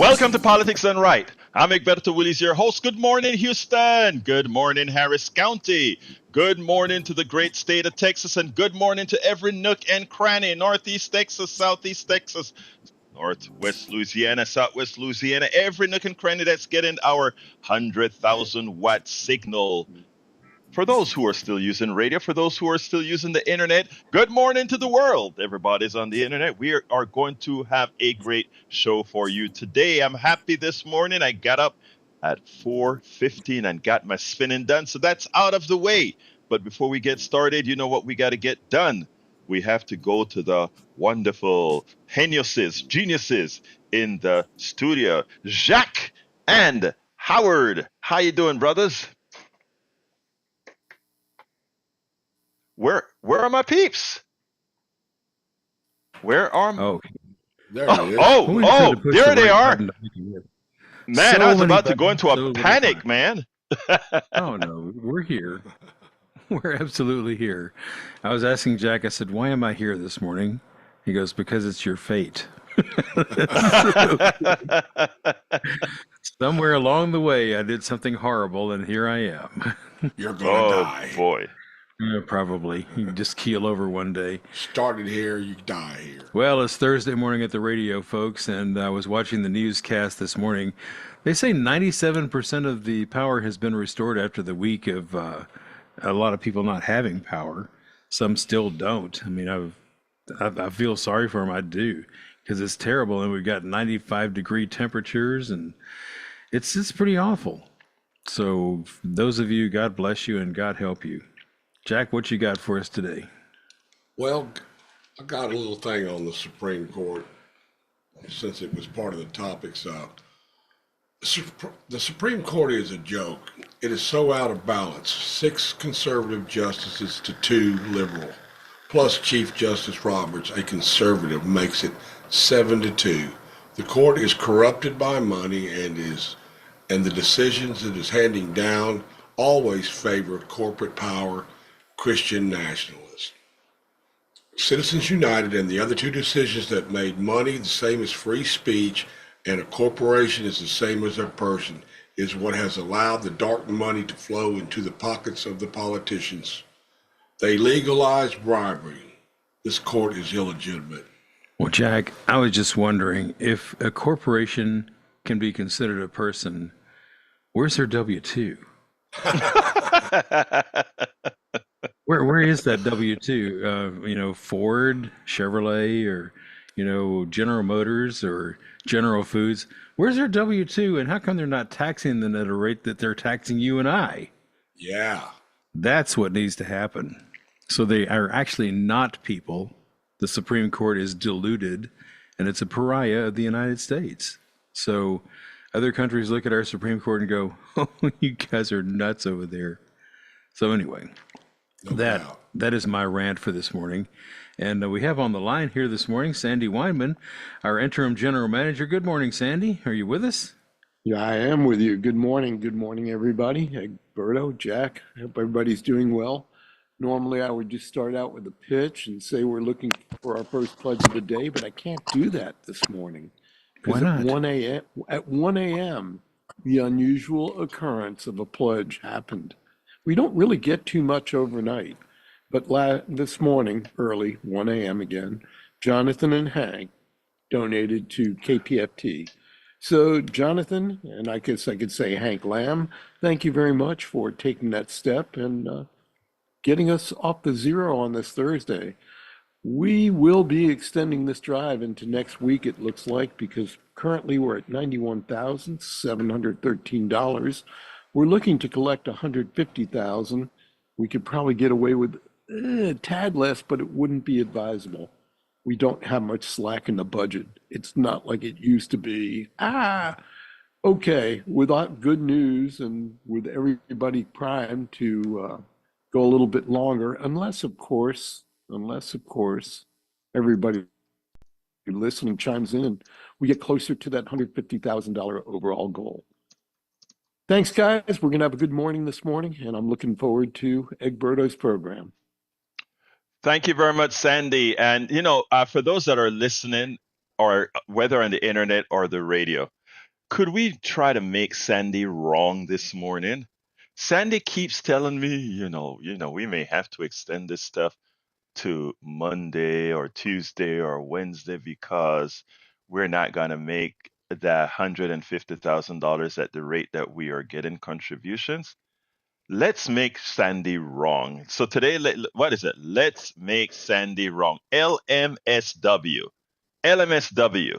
Welcome to Politics Done Right. I'm Egberto Willis, your host. Good morning, Houston. Good morning, Harris County. Good morning to the great state of Texas, and good morning to every nook and cranny, Northeast Texas, Southeast Texas, Northwest Louisiana, Southwest Louisiana, every nook and cranny that's getting our 100,000 watt signal. For those who are still using radio, for those who are still using the internet, good morning to the world. Everybody's on the internet. We are going to have a great show for you today. I'm happy this morning. I got up at 4:15 and got my spinning done, so that's out of the way. But before we get started, you know what we got to get done? We have to go to the wonderful geniuses in the studio. Jacques and Howard, how you doing, brothers? Where are my peeps? Where are Oh, There it is. there they are. Man, So I was many about to go buttons, into so a little panic, time. man. Oh no, we're here. We're absolutely here. I was asking Jack, I said, why am I here this morning? He goes, because it's your fate. Somewhere along the way, I did something horrible, and here I am. You're going to Oh die. boy. Yeah, probably. You can just keel over one day. Started here, you die here. Well, it's Thursday morning at the radio, folks, and I was watching the newscast this morning. They say 97% of the power has been restored after the week of a lot of people not having power. Some still don't. I mean, I feel sorry for them. I do, because it's terrible, and we've got 95-degree temperatures, and it's pretty awful. So those of you, God bless you and God help you. Jack, what you got for us today? Well, I got a little thing on the Supreme Court since it was part of the topics. The Supreme Court is a joke. It is so out of balance. 6 conservative justices to 2 liberal, plus Chief Justice Roberts, a conservative, makes it 7-2. The court is corrupted by money and the decisions it is handing down always favor corporate power, Christian nationalists. Citizens United and the other 2 decisions that made money the same as free speech and a corporation is the same as a person is what has allowed the dark money to flow into the pockets of the politicians. They legalize bribery. This court is illegitimate. Well, Jack, I was just wondering if a corporation can be considered a person, where's their W-2? Where is that W-2? Ford, Chevrolet, or, General Motors or General Foods. Where's their W-2, and how come they're not taxing them at a rate that they're taxing you and I? Yeah. That's what needs to happen. So they are actually not people. The Supreme Court is deluded, and it's a pariah of the United States. So other countries look at our Supreme Court and go, oh, you guys are nuts over there. So anyway, No doubt. that is my rant for this morning. And we have on the line here this morning, Sandy Weinman, our interim general manager. Good morning, Sandy. Are you with us? Yeah, I am with you. Good morning. Good morning, everybody. Egberto, Jack, I hope everybody's doing well. Normally, I would just start out with a pitch and say we're looking for our first pledge of the day, but I can't do that this morning. Why Because not? at 1 a.m., the unusual occurrence of a pledge happened. We don't really get too much overnight, but this morning, early, 1 a.m. again, Jonathan and Hank donated to KPFT. So Jonathan, and I guess I could say Hank Lamb, thank you very much for taking that step and getting us off the zero on this Thursday. We will be extending this drive into next week, it looks like, because currently we're at $91,713. We're looking to collect $150,000. We could probably get away with a tad less, but it wouldn't be advisable. We don't have much slack in the budget. It's not like it used to be. Okay, without good news and with everybody primed to go a little bit longer, unless of course everybody listening chimes in and we get closer to that $150,000 overall goal. Thanks, guys. We're going to have a good morning this morning, and I'm looking forward to Egberto's program. Thank you very much, Sandy. And, for those that are listening, or whether on the internet or the radio, could we try to make Sandy wrong this morning? Sandy keeps telling me, we may have to extend this stuff to Monday or Tuesday or Wednesday because we're not going to make that $150,000 at the rate that we are getting contributions. Let's make Sandy wrong. So today, what is it? Let's make Sandy wrong. LMSW. LMSW.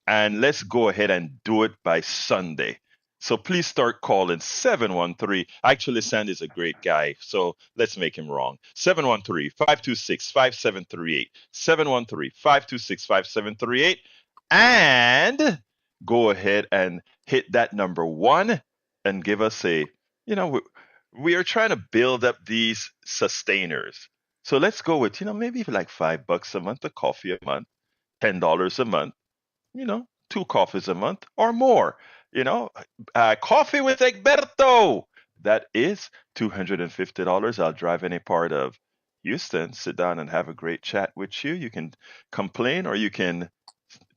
And let's go ahead and do it by Sunday. So please start calling 713. Actually, Sandy's a great guy, so let's make him wrong. 713-526-5738. 713-526-5738. And go ahead and hit that number one and give us we are trying to build up these sustainers. So let's go with, maybe like $5 a month, a coffee a month, $10 a month, two coffees a month or more. Coffee with Egberto. That is $250. I'll drive any part of Houston, sit down and have a great chat with you. You can complain or you can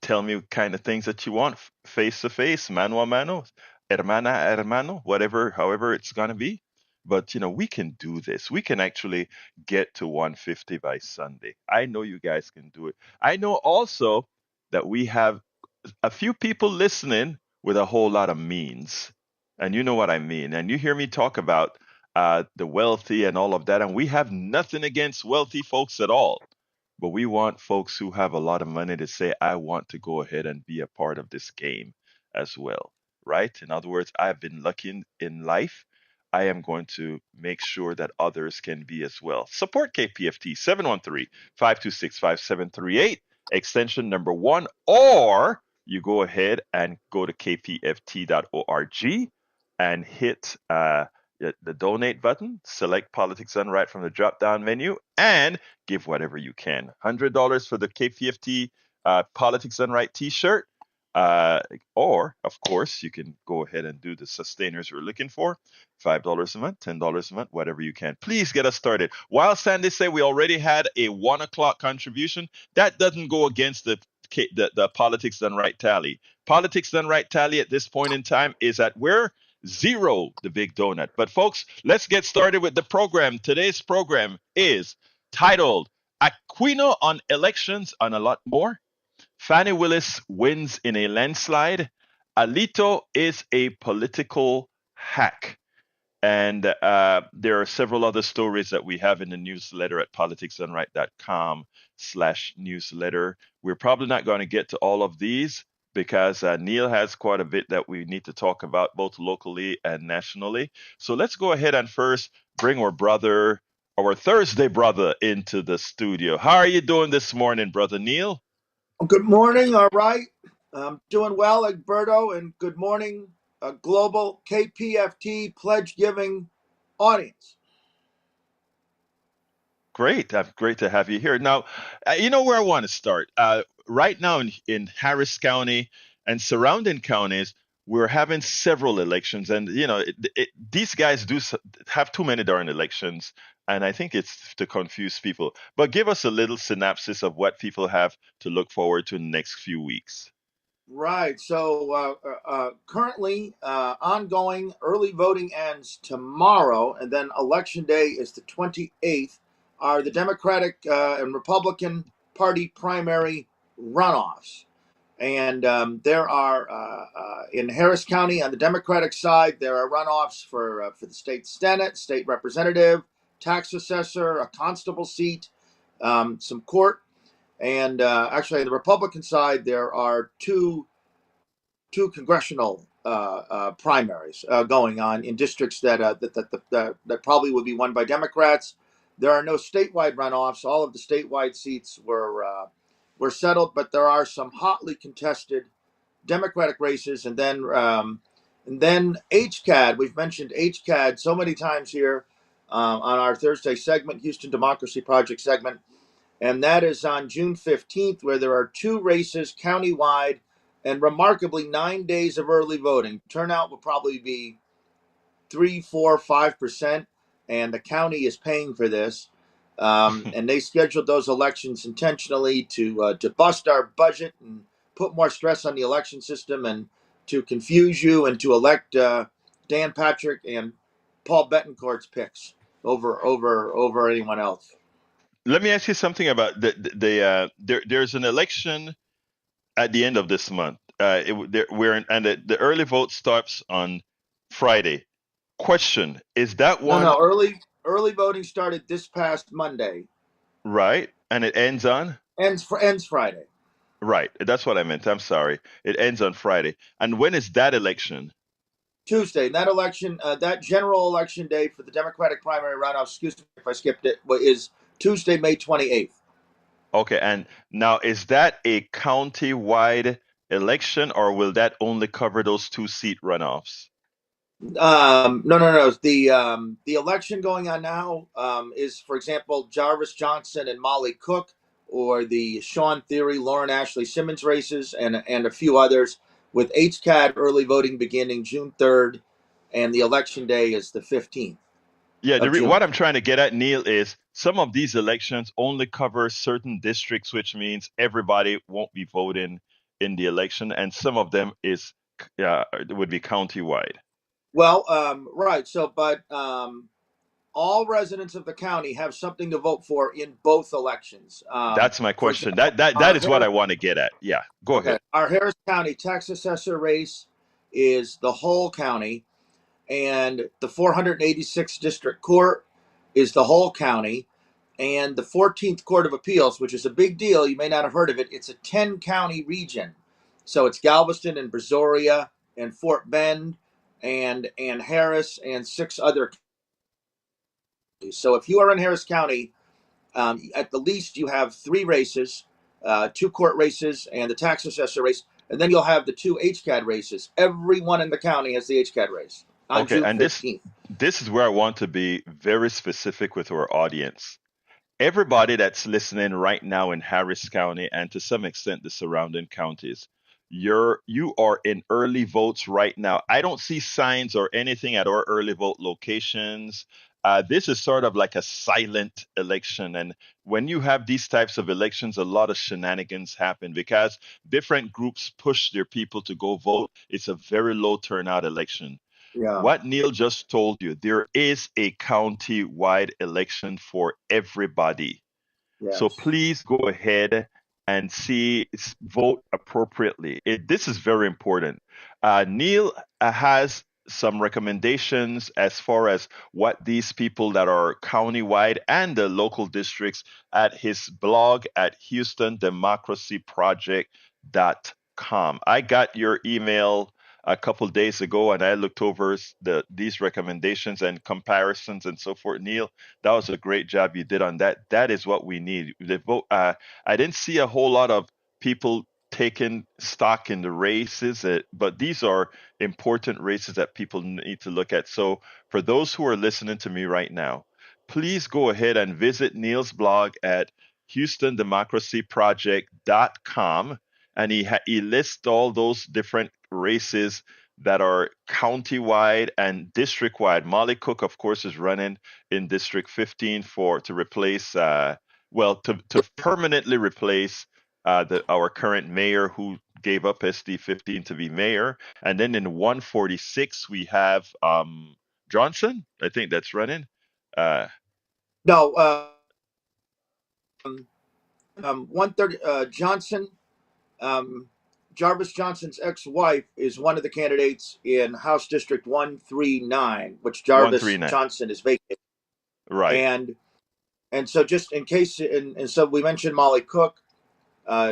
tell me kind of things that you want face to face, mano a mano, hermana a hermano, whatever, however it's going to be. But, we can do this. We can actually get to 150 by Sunday. I know you guys can do it. I know also that we have a few people listening with a whole lot of means. And you know what I mean. And you hear me talk about the wealthy and all of that. And we have nothing against wealthy folks at all. But we want folks who have a lot of money to say, I want to go ahead and be a part of this game as well. Right? In other words, I've been lucky in life. I am going to make sure that others can be as well. Support KPFT 713-526-5738, extension number 1, or you go ahead and go to kpft.org and hit the donate button, select Politics Done Right from the drop-down menu, and give whatever you can. $100 for the KPFT Politics Done Right t-shirt. Or, of course, you can go ahead and do the sustainers we're looking for. $5 a month, $10 a month, whatever you can. Please get us started. While Sandy say we already had a 1 o'clock contribution, that doesn't go against the Politics Done Right tally. Politics Done Right tally at this point in time is at where? 0, the big donut. But folks, let's get started with the program. Today's program is titled Aquino on Elections and a Lot More. Fani Willis wins in a landslide. Alito is a political hack. And there are several other stories that we have in the newsletter at politicsdoneright.com/newsletter. We're probably not going to get to all of these because Neil has quite a bit that we need to talk about both locally and nationally. So let's go ahead and first bring our Thursday brother into the studio. How are you doing this morning, Brother Neil? Good morning. All right. I'm doing well, Egberto, and good morning, global KPFT pledge giving audience. Great. Great to have you here. Now, you know where I want to start. Right now in Harris County and surrounding counties, we're having several elections. And, these guys do have too many darn elections. And I think it's to confuse people. But give us a little synopsis of what people have to look forward to in the next few weeks. Right. So currently ongoing early voting ends tomorrow, and then Election Day is the 28th, are the Democratic and Republican Party primary runoffs. And there are, in Harris County, on the Democratic side, there are runoffs for the state Senate, state representative, tax assessor, a constable seat, some court. And actually, on the Republican side, there are two congressional primaries going on in districts that probably would be won by Democrats. There are no statewide runoffs. All of the statewide seats were settled, but there are some hotly contested Democratic races. And then HCAD. We've mentioned HCAD so many times here on our Thursday segment, Houston Democracy Project segment. And that is on June 15th, where there are 2 races countywide and remarkably 9 days of early voting. Turnout will probably be 3, 4, 5%, and the county is paying for this. And they scheduled those elections intentionally to bust our budget and put more stress on the election system. And to confuse you and to elect Dan Patrick and Paul Betancourt's picks over anyone else. Let me ask you something about there's an election at the end of this month. The early vote starts on Friday. Question: is that No, one no, early voting started this past Monday. right? And it ends on Ends Friday. right. That's what I meant. I'm sorry. It ends on Friday. And when is that election? Tuesday. That election, that general election day for the Democratic primary runoff, excuse me if I skipped it, is Tuesday, May 28th. Okay. And now is that a county-wide election, or will that only cover those two-seat runoffs? No. The election going on now is, for example, Jarvis Johnson and Molly Cook, or the Sean Theory, Lauren Ashley Simmons races, and a few others, with HCAD early voting beginning June 3rd, and the election day is the 15th Yeah, of June. what I'm trying to get at, Neil, is some of these elections only cover certain districts, which means everybody won't be voting in the election, and some of them would be countywide. Well, right. So, but all residents of the county have something to vote for in both elections. That's my For question. example, That is what I want to get at. Yeah, go ahead. our Harris County tax assessor race is the whole county, and the 486th District Court is the whole county, and the 14th Court of Appeals, which is a big deal. You may not have heard of it. It's a 10-county region. So it's Galveston and Brazoria and Fort Bend and Harris and 6 other counties. So if you are in Harris County, at the least you have 3 races, 2 court races and the tax assessor race, and then you'll have the 2 HCAD races. Everyone in the county has the HCAD race on Okay, June and 15th. this is where I want to be very specific with our audience. Everybody that's listening right now in Harris County and to some extent the surrounding counties, you are in early votes right now. I don't see signs or anything at our early vote locations. This is sort of like a silent election, and when you have these types of elections, a lot of shenanigans happen because different groups push their people to go vote. It's a very low turnout election. Yeah. What Neil just told you, there is a county-wide election for everybody. So Yes. please go ahead and vote appropriately. This is very important. Neil has some recommendations as far as what these people that are countywide and the local districts at his blog at HoustonDemocracyProject.com. I got your email a couple days ago and I looked over these recommendations and comparisons and so forth. Neil, that was a great job you did on that. That is what we need. I didn't see a whole lot of people taking stock in the races, but these are important races that people need to look at. So for those who are listening to me right now, please go ahead and visit Neil's blog at HoustonDemocracyProject.com, and he lists all those different races that are county-wide and district-wide. Molly Cook, of course, is running in District 15 to replace, to permanently replace our current mayor who gave up SD 15 to be mayor. And then in 146, we have Johnson, I think that's running. No, 130, Johnson, um, Jarvis Johnson's ex-wife is one of the candidates in House District 139, which Jarvis 139. Johnson is vacating. Right. And so just in case, and so we mentioned Molly Cook,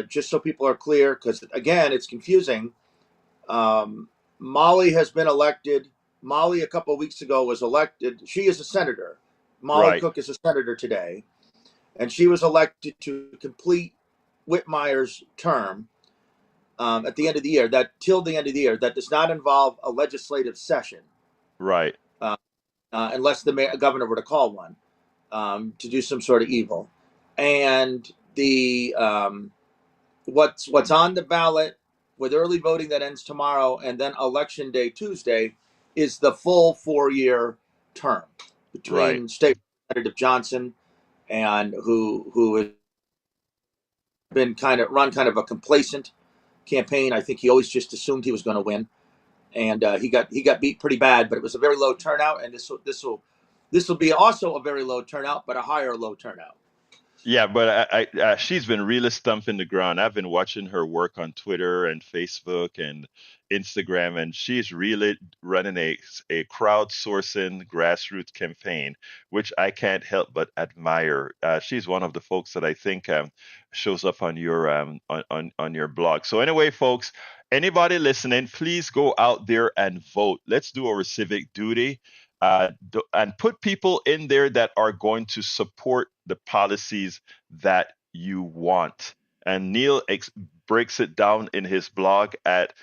just so people are clear, because again, it's confusing. Molly has been elected. Molly, a couple of weeks ago, was elected. She is a senator. Molly Right. Cook is a senator today. And she was elected to complete Whitmire's term at the end of the year. Till the end of the year, that does not involve a legislative session, Right. unless the governor were to call one to do some sort of evil. And the what's on the ballot with early voting that ends tomorrow, and then election day Tuesday, is the full 4-year term between Right. State Representative Johnson and who has been kind of a complacent campaign. I think he always just assumed he was going to win. and he got beat pretty bad. But it was a very low turnout, and this will be also a very low turnout, but a higher low turnout. Yeah, but she's been really stumping the ground. I've been watching her work on Twitter and Facebook and Instagram, and she's really running a crowdsourcing grassroots campaign, which I can't help but admire. She's one of the folks that I think shows up on your on your blog. So anyway, folks, anybody listening, please go out there and vote. Let's do our civic duty and put people in there that are going to support the policies that you want. And Neil breaks it down in his blog at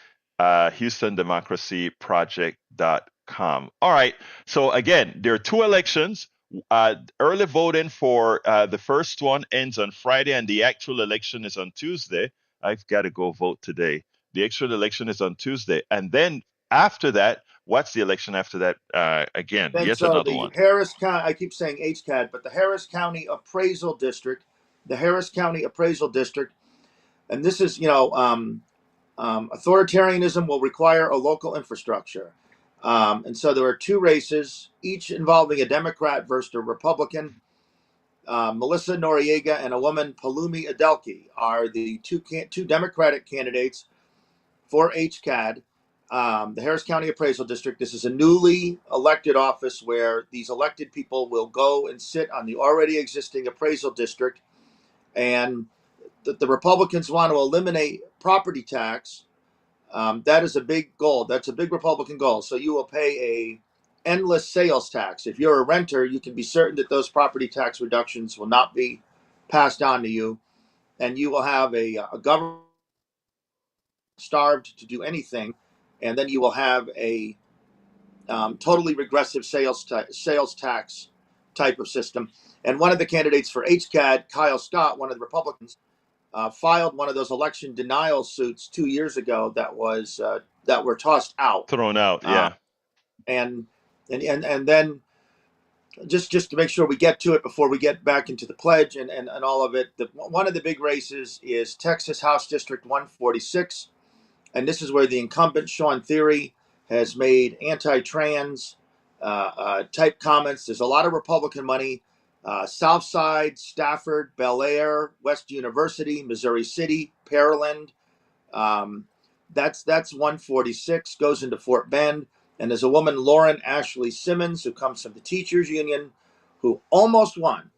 HoustonDemocracyProject.com. All right. So again, there are two elections. Early voting for the first one ends on Friday, and the actual election is on Tuesday. I've got to go vote today. The actual election is on Tuesday, and then after that, what's the election after that? Again, And yet so another the one. Harris County, I keep saying HCAD, but the Harris County Appraisal District, and this is, authoritarianism will require a local infrastructure. And so there are two races, each involving a Democrat versus a Republican. Melissa Noriega and a woman, Palumi Adelke, are the two Democratic candidates for HCAD, the Harris County Appraisal District. This is a newly elected office where these elected people will go and sit on the already existing appraisal district. And the Republicans want to eliminate property tax. That is a big goal. That's a big Republican goal. So you will pay a endless sales tax. If you're a renter, you can be certain that those property tax reductions will not be passed on to you, and you will have a government starved to do anything, and then you will have a totally regressive sales tax type of system. And one of the candidates for HCAD, Kyle Scott, one of the Republicans, filed one of those election denial suits 2 years ago that were tossed out. Thrown out, Uh, yeah. and then just to make sure we get to it before we get back into the pledge and all of it, one of the big races is Texas House District 146. And this is where the incumbent, Sean Theory, has made anti-trans type comments. There's a lot of Republican money. Southside, Stafford, Bel Air, West University, Missouri City, Pearland. That's 146, goes into Fort Bend. And there's a woman, Lauren Ashley Simmons, who comes from the Teachers Union, who almost won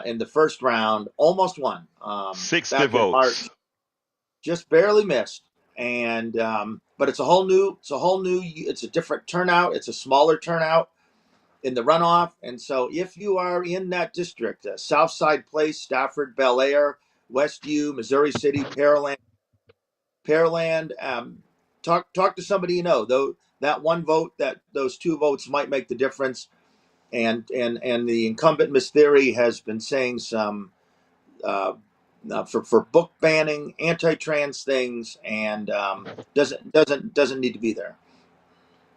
in the first round, almost won 60 back in votes. March. Just barely missed. And but it's a different turnout. It's a smaller turnout in the runoff. And so if you are in that district, Southside Place, Stafford, Bel Air, Westview, Missouri City, Pearland, talk to somebody you know. Though that one vote, those two votes might make the difference. And the incumbent, Miss Theory, has been saying some for book banning, anti-trans things, and doesn't need to be there.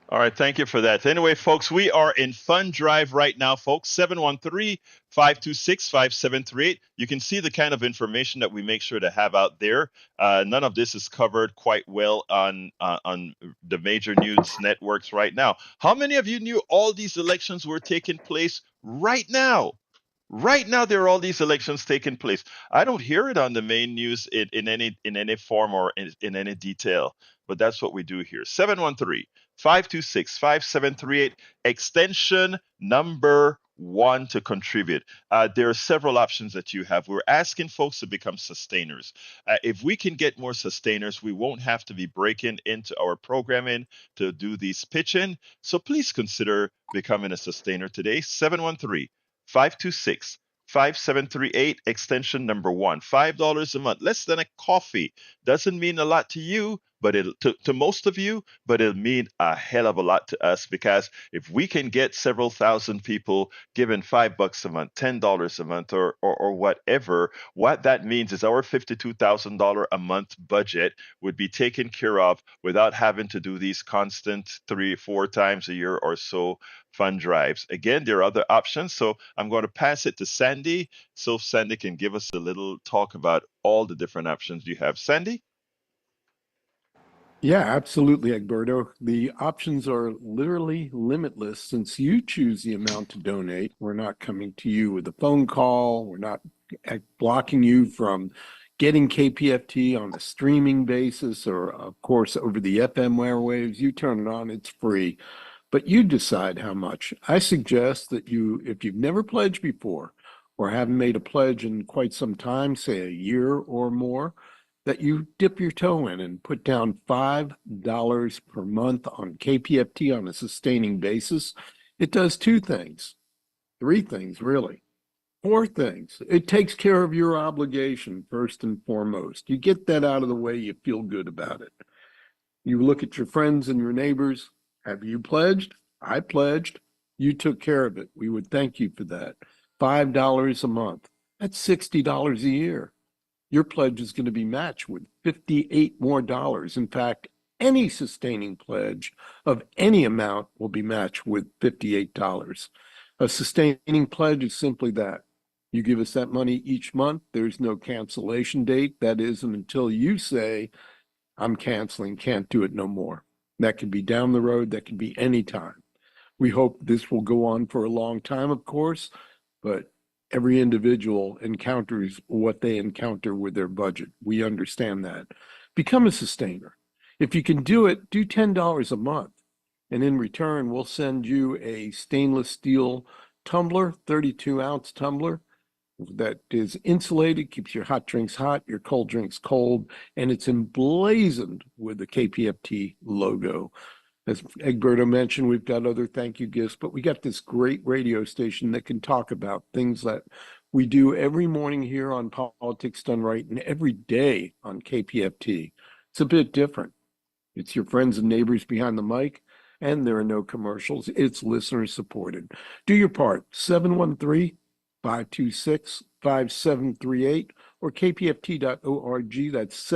All right, thank you for that. Anyway, folks, we are in Fund Drive right now, folks. 713-526-5738. You can see the kind of information that we make sure to have out there. None of this is covered quite well on the major news networks right now. How many of you knew all these elections were taking place right now? Right now, there are all these elections taking place. I don't hear it on the main news in any form or in any detail, but that's what we do here. 713-526-5738, extension number 1 to contribute. There are several options that you have. We're asking folks to become sustainers. If we can get more sustainers, we won't have to be breaking into our programming to do these pitching. So please consider becoming a sustainer today. 713-526-5738, extension number 1. $5 a month, less than a coffee. Doesn't mean a lot to you, but to most of you, but it'll mean a hell of a lot to us, because if we can get several thousand people giving $5 a month, $10 a month, or whatever, what that means is our $52,000 a month budget would be taken care of without having to do these constant 3-4 times a year or so fund drives. Again, there are other options, so I'm going to pass it to Sandy so Sandy can give us a little talk about all the different options you have. Sandy? Yeah, absolutely, Egberto. The options are literally limitless since you choose the amount to donate. We're not coming to you with a phone call. We're not blocking you from getting KPFT on a streaming basis or, of course, over the FM airwaves. You turn it on, it's free, but you decide how much. I suggest that you, if you've never pledged before or haven't made a pledge in quite some time, say a year or more, that you dip your toe in and put down $5 per month on KPFT on a sustaining basis. It does two things, three things, really. Four things. It takes care of your obligation first and foremost. You get that out of the way, you feel good about it. You look at your friends and your neighbors. Have you pledged? I pledged. You took care of it. We would thank you for that. $5 a month. That's $60 a year. Your pledge is going to be matched with $58 more. In fact, any sustaining pledge of any amount will be matched with $58. A sustaining pledge is simply that. You give us that money each month. There's no cancellation date. That isn't until you say, I'm canceling, can't do it no more. That could be down the road. That could be any time. We hope this will go on for a long time, of course, but every individual encounters what they encounter with their budget. We understand that. Become a sustainer. If you can do it, do $10 a month. And in return, we'll send you a stainless steel tumbler, 32-ounce tumbler that is insulated, keeps your hot drinks hot, your cold drinks cold, and it's emblazoned with the KPFT logo. As Egberto mentioned, we've got other thank you gifts, but we got this great radio station that can talk about things that we do every morning here on Politics Done Right and every day on KPFT. It's a bit different. It's your friends and neighbors behind the mic, and there are no commercials. It's listener supported. Do your part, 713-526-5738 or kpft.org. That's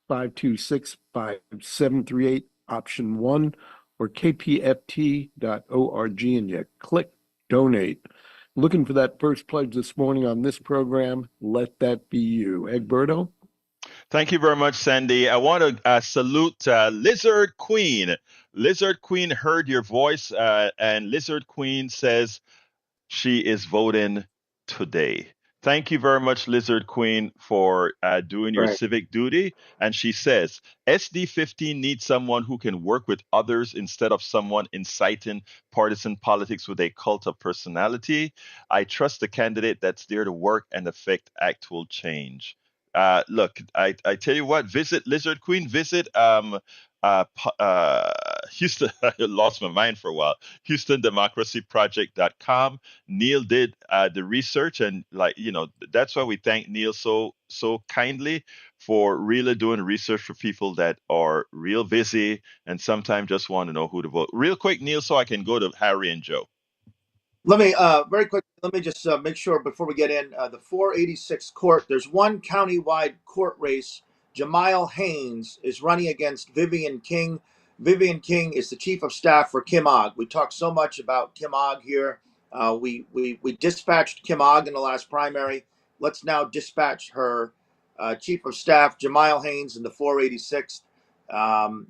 713-526-5738. Option 1, or kpft.org, and you click donate. Looking for that first pledge this morning on this program. Let that be you. Egberto? Thank you very much, Sandy. I want to salute Lizard Queen. Lizard Queen heard your voice, and Lizard Queen says she is voting today. Thank you very much, Lizard Queen, for doing your Right. civic duty. And she says, SD15 needs someone who can work with others instead of someone inciting partisan politics with a cult of personality. I trust the candidate that's there to work and affect actual change. Look, I tell you what, visit Lizard Queen, visit Houston. I lost my mind for a while. HoustonDemocracyProject.com. Neil did the research, and that's why we thank Neil so kindly for really doing research for people that are real busy and sometimes just want to know who to vote. Real quick, Neil, so I can go to Harry and Joe. Let me very quick. Let me just make sure before we get in the 486 court. There's one countywide court race. Jamile Haynes is running against Vivian King. Vivian King is the chief of staff for Kim Ogg. We talked so much about Kim Ogg here. We dispatched Kim Ogg in the last primary. Let's now dispatch her chief of staff, Jamile Haynes, in the 486.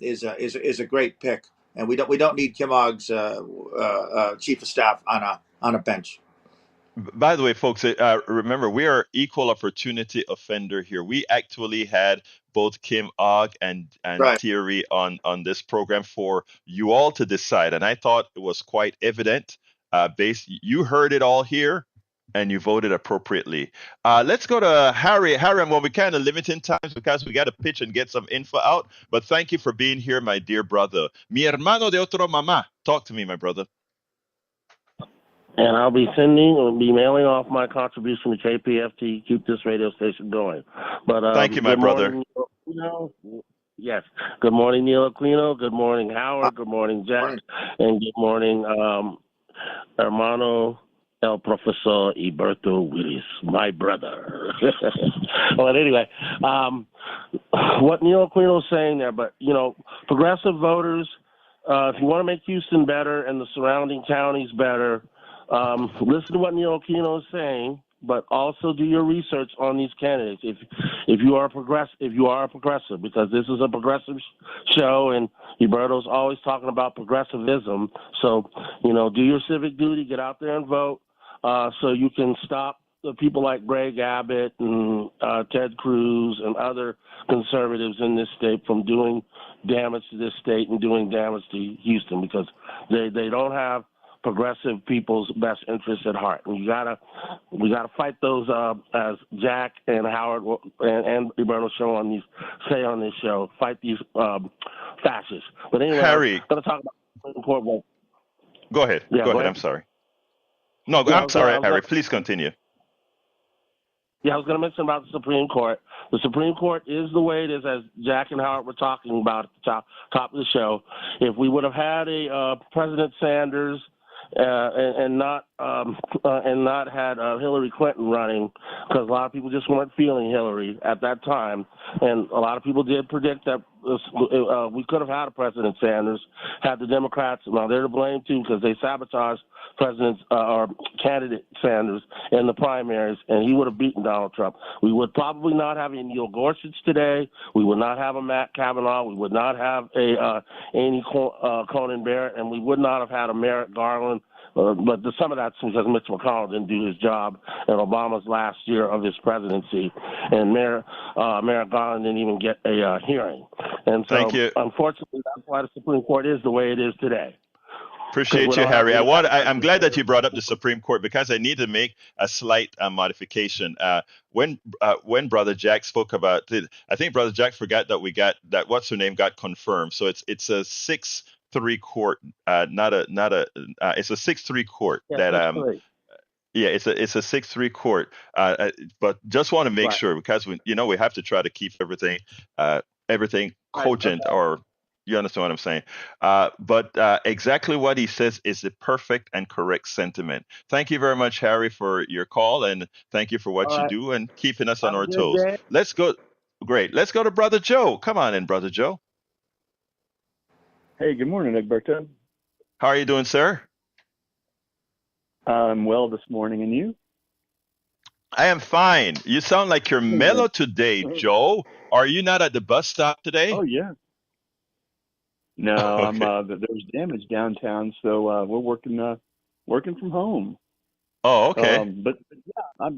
Is a great pick. And we don't need Kim Ogg's chief of staff on a bench. By the way, folks, remember we are equal opportunity offender here. We actually had both Kim Ogg and Right. Thierry on this program for you all to decide, and I thought it was quite evident. You heard it all here, and you voted appropriately. Let's go to Harry. Harry, well, we kind of limiting times because we got to pitch and get some info out. But thank you for being here, my dear brother. Mi hermano de otro mamá. Talk to me, my brother. And I'll be mailing off my contribution to KPFT, keep this radio station going. But thank you, my brother. Yes. Good morning, Neil Aquino. Good morning, Howard. Good morning, Jack. And good morning, hermano el profesor Iberto Willis, my brother. But anyway, what Neil Aquino is saying there, but, progressive voters, if you want to make Houston better and the surrounding counties better, listen to what Neil Aquino is saying, but also do your research on these candidates. If you are a progressive, because this is a progressive show, and Huberto's always talking about progressivism. So, do your civic duty, get out there and vote, so you can stop the people like Greg Abbott and Ted Cruz and other conservatives in this state from doing damage to this state and doing damage to Houston, because they don't have progressive people's best interests at heart. And we gotta fight those, as Jack and Howard and Huberto say on this show, fight these fascists. But anyway, Harry, I'm going to talk about the Supreme Court vote. go ahead. Yeah, Go go ahead. ahead. I'm sorry. No, Yeah, I'm sorry, Harry. Please continue. Yeah, I was going to mention about the Supreme Court. The Supreme Court is the way it is, as Jack and Howard were talking about at the top of the show. If we would have had a President Sanders and not had Hillary Clinton running, because a lot of people just weren't feeling Hillary at that time, and a lot of people did predict that we could have had a President Sanders had the Democrats. Now they're to blame too, because they sabotaged or candidate Sanders in the primaries, and he would have beaten Donald Trump. We would probably not have a Neil Gorsuch today. We would not have a Matt Kavanaugh. We would not have a Amy Coney Barrett, and we would not have had a Merrick Garland. But some of that's because Mitch McConnell didn't do his job in Obama's last year of his presidency, and Merrick Garland didn't even get a hearing. And so, Thank you. Unfortunately, that's why the Supreme Court is the way it is today. Appreciate you, Harry. I'm glad that you brought up the Supreme Court, because I need to make a slight modification. When Brother Jack spoke about it, I think Brother Jack forgot that what's her name got confirmed. So it's a 6-3 court, it's a 6-3 court Yeah, that 6-3. Yeah, it's a 6-3 court. But just want to make sure, because we have to try to keep everything cogent, or you understand what I'm saying. But exactly what he says is the perfect and correct sentiment. Thank you very much, Harry, for your call, and thank you for what you do and keeping us on our toes. Let's go. Great. Let's go to Brother Joe. Come on in, Brother Joe. Hey, good morning, Egberto. How are you doing, sir? I'm well this morning, and you? I am fine. You sound like you're mellow today, Joe. Are you not at the bus stop today? Oh yeah. No, Okay. there's damage downtown, so we're working from home. Oh, okay. But yeah,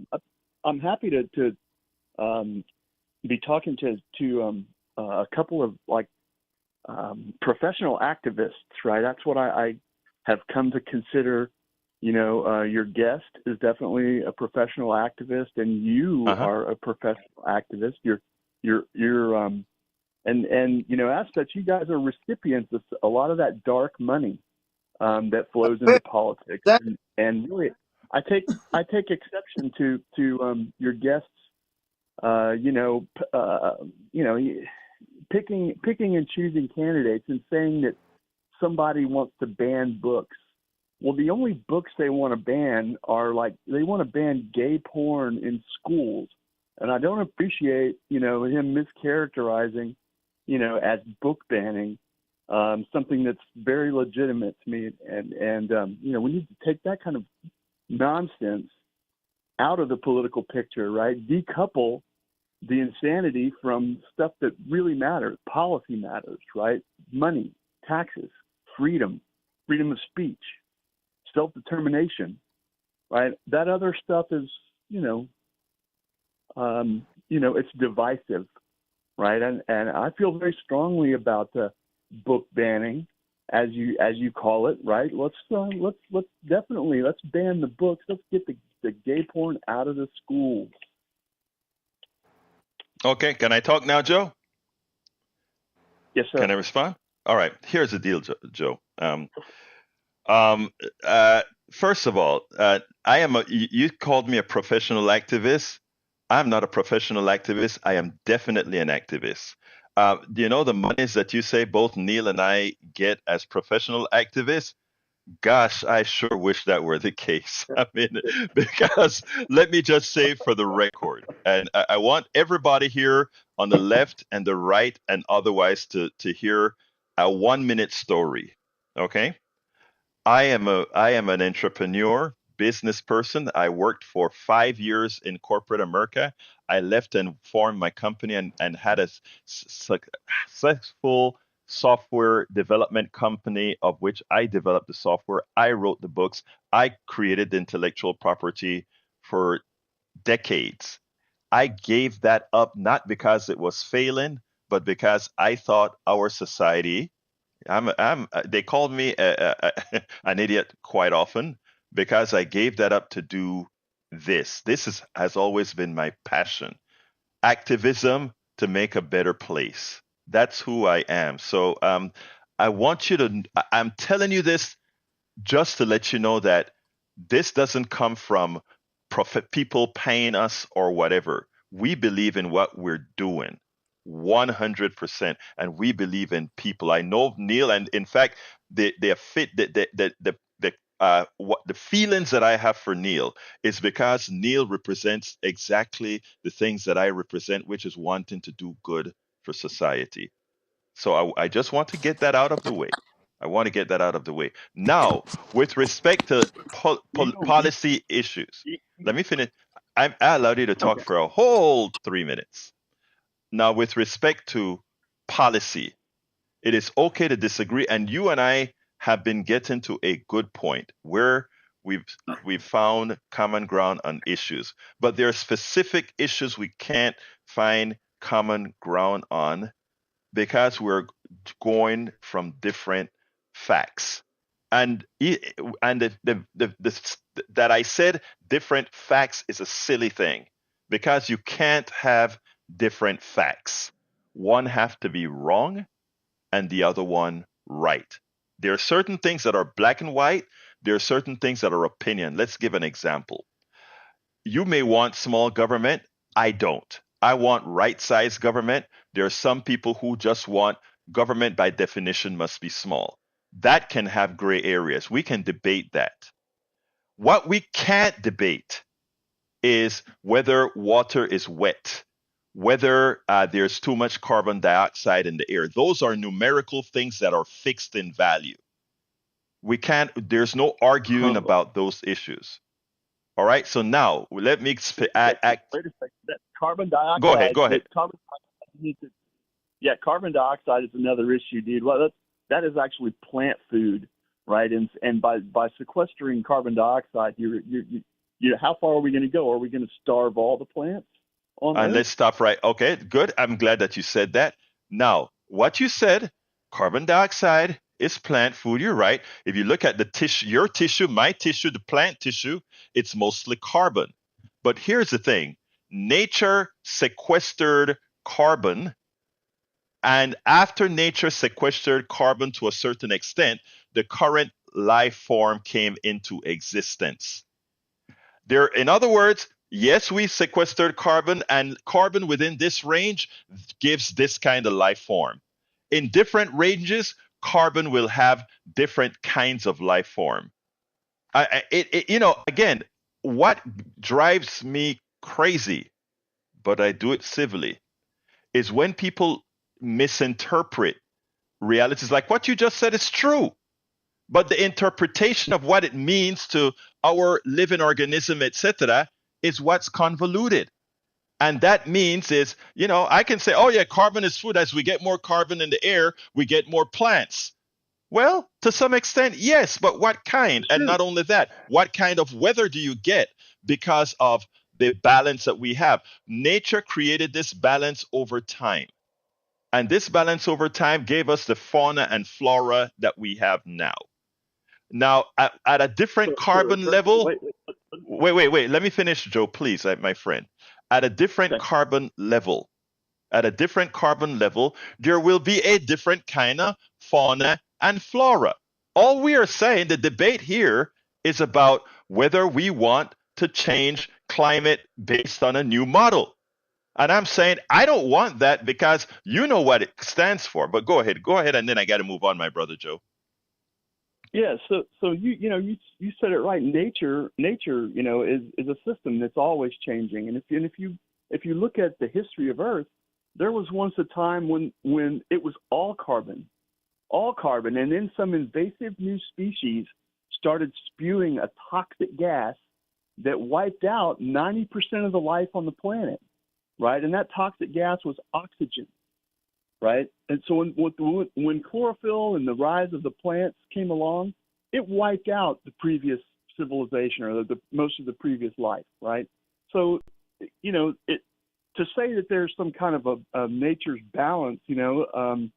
I'm happy to be talking to a couple of professional activists, right? That's what I have come to consider. Your guest is definitely a professional activist, and you are a professional activist. Ask that you guys are recipients of a lot of that dark money that flows into politics, and really, I take exception to your guests. Picking and choosing candidates and saying that somebody wants to ban books. Well, the only books they want to ban are they want to ban gay porn in schools, and I don't appreciate him mischaracterizing as book banning something that's very legitimate to me, and we need to take that kind of nonsense out of the political picture, right? Decouple the insanity from stuff that really matters. Policy matters, right? Money, taxes, freedom of speech, self-determination, right? That other stuff is, it's divisive, right? And I feel very strongly about the book banning, as you call it, right? Let's definitely ban the books. Let's get the gay porn out of the schools. Okay. Can I talk now, Joe? Yes, sir. Can I respond? All right. Here's the deal, Joe. First of all, you called me a professional activist. I'm not a professional activist. I am definitely an activist. The monies that you say both Neil and I get as professional activists? Gosh, I sure wish that were the case. I mean, because let me just say for the record, and I want everybody here on the left and the right and otherwise to hear a 1-minute story. Okay? I am an entrepreneur, business person. I worked for 5 years in corporate America. I left and formed my company and had a successful software development company of which I developed the software. I wrote the books. I created the intellectual property for decades. I gave that up not because it was failing, but because I thought our society, they called me an idiot quite often because I gave that up to do this. Has always been my passion. Activism to make a better place. That's who I am. So I want you to, I'm telling you this just to let you know that this doesn't come from profit people paying us or whatever. We believe in what we're doing 100%, and we believe in people. I know Neil, and in fact, they fit what the feelings that I have for Neil is because Neil represents exactly the things that I represent, which is wanting to do good for society. So I just want to get that out of the way. I want to get that out of the way. Now, with respect to policy issues, let me finish. I allowed you to talk Okay. for a whole 3 minutes. Now, with respect to policy, it is okay to disagree, and you and I have been getting to a good point where we've we've found common ground on issues, but there are specific issues we can't find common ground on because we're going from different facts. And that I said different facts is a silly thing because you can't have different facts. One have to be wrong and the other one right. There are certain things that are black and white. There are certain things that are opinion. Let's give an example. You may want small government. I don't. I want right sized government. There are some people who just want government by definition must be small. That can have gray areas. We can debate that. What we can't debate is whether water is wet, whether there's too much carbon dioxide in the air. Those are numerical things that are fixed in value. We can't, there's no arguing about those issues. All right. So now let me Wait a second. That carbon dioxide. Go ahead. Go ahead. Carbon dioxide yeah, carbon dioxide is another issue, dude. Well, that is actually plant food, right? And by sequestering carbon dioxide, you how far are we going to go? Are we going to starve all the plants on And Earth? let's stop right. Okay, good. I'm glad that you said that. Now, what you said, carbon dioxide is plant food. You're right. If you look at the tissue, your tissue, my tissue, the plant tissue, it's mostly carbon. But here's the thing nature sequestered carbon. And after nature sequestered carbon to a certain extent, the current life form came into existence. There, in other words, yes, we sequestered carbon, and carbon within this range gives this kind of life form. In different ranges, carbon will have different kinds of life form. Again, what drives me crazy, but I do it civilly, is when people misinterpret realities. Like what you just said is true, but the interpretation of what it means to our living organism, etc., is what's convoluted. And that means is, I can say, oh yeah, carbon is food. As we get more carbon in the air, we get more plants. Well, to some extent, yes, but what kind? And not only that, what kind of weather do you get because of the balance that we have? Nature created this balance over time. And this balance over time gave us the fauna and flora that we have now. Now, at a different carbon level, wait. Let me finish, Joe, please, my friend. At a different carbon level, there will be a different kind of fauna and flora. All we are saying, the debate here is about whether we want to change climate based on a new model. And I'm saying I don't want that because you know what it stands for. But go ahead, and then I got to move on, my brother Joe. Yeah, so you said it right. Nature is a system that's always changing. And if you look at the history of Earth, there was once a time when it was all carbon, and then some invasive new species started spewing a toxic gas that wiped out 90% of the life on the planet, right? And that toxic gas was oxygen, right? And so when chlorophyll and the rise of the plants came along, it wiped out the previous civilization or most of the previous life, right? So, to say that there's some kind of a nature's balance, and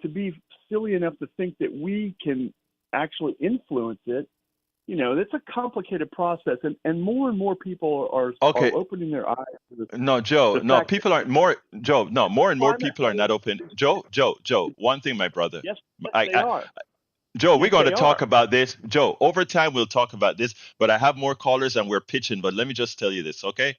to be silly enough to think that we can actually influence it, it's a complicated process, and more people are opening their eyes to this. No, Joe. The No, fact people aren't more. Joe. No, more and more that people are not open. Joe. One thing, my brother. yes, they I, are. Joe, we're Yes, going to they talk are. about this. Joe, over time we'll talk about this, but I have more callers and we're pitching. But let me just tell you this, okay?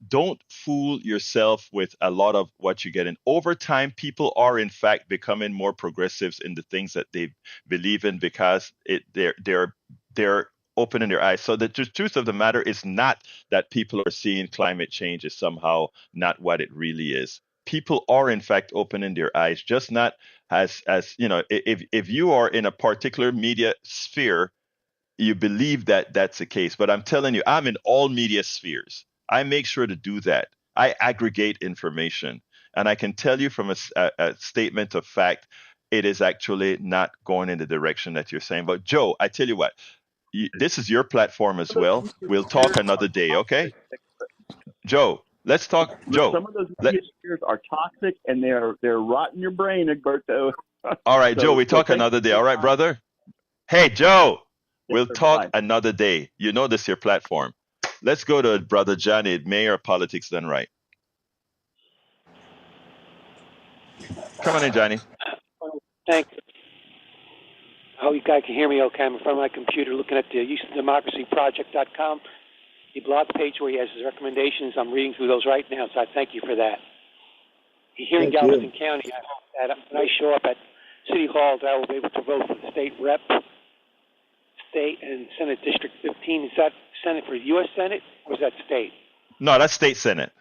Don't fool yourself with a lot of what you get in. Over time, people are in fact becoming more progressives in the things that they believe in because they're opening their eyes. So the truth of the matter is not that people are seeing climate change is somehow not what it really is. People are in fact opening their eyes, just not as if you are in a particular media sphere, you believe that that's the case. But I'm telling you, I'm in all media spheres. I make sure to do that. I aggregate information. And I can tell you from a statement of fact, it is actually not going in the direction that you're saying. But Joe, I tell you what, this is your platform as well. We'll talk another day, okay? Joe, let's talk. Joe, Some of those let, media spheres are toxic, and they're rotting your brain, Egberto. all right, Joe, so we talk thank another day. you. All right, brother? Hey, Joe, Yes, we'll sir. talk Bye. another day. You know this your platform. Let's go to Brother Johnny, Mayor Politics Done Right. Come on in, Johnny. Thanks. I hope you guys can hear me okay. I'm in front of my computer looking at the YouthDemocracyProject.com, the blog page where he has his recommendations. I'm reading through those right now, so I thank you for that. Here in Galveston County, I hope that when I show up at City Hall, that I will be able to vote for the state rep, state and Senate District 15. Is that Senate for U.S. Senate, or is that state? No, that's State Senate.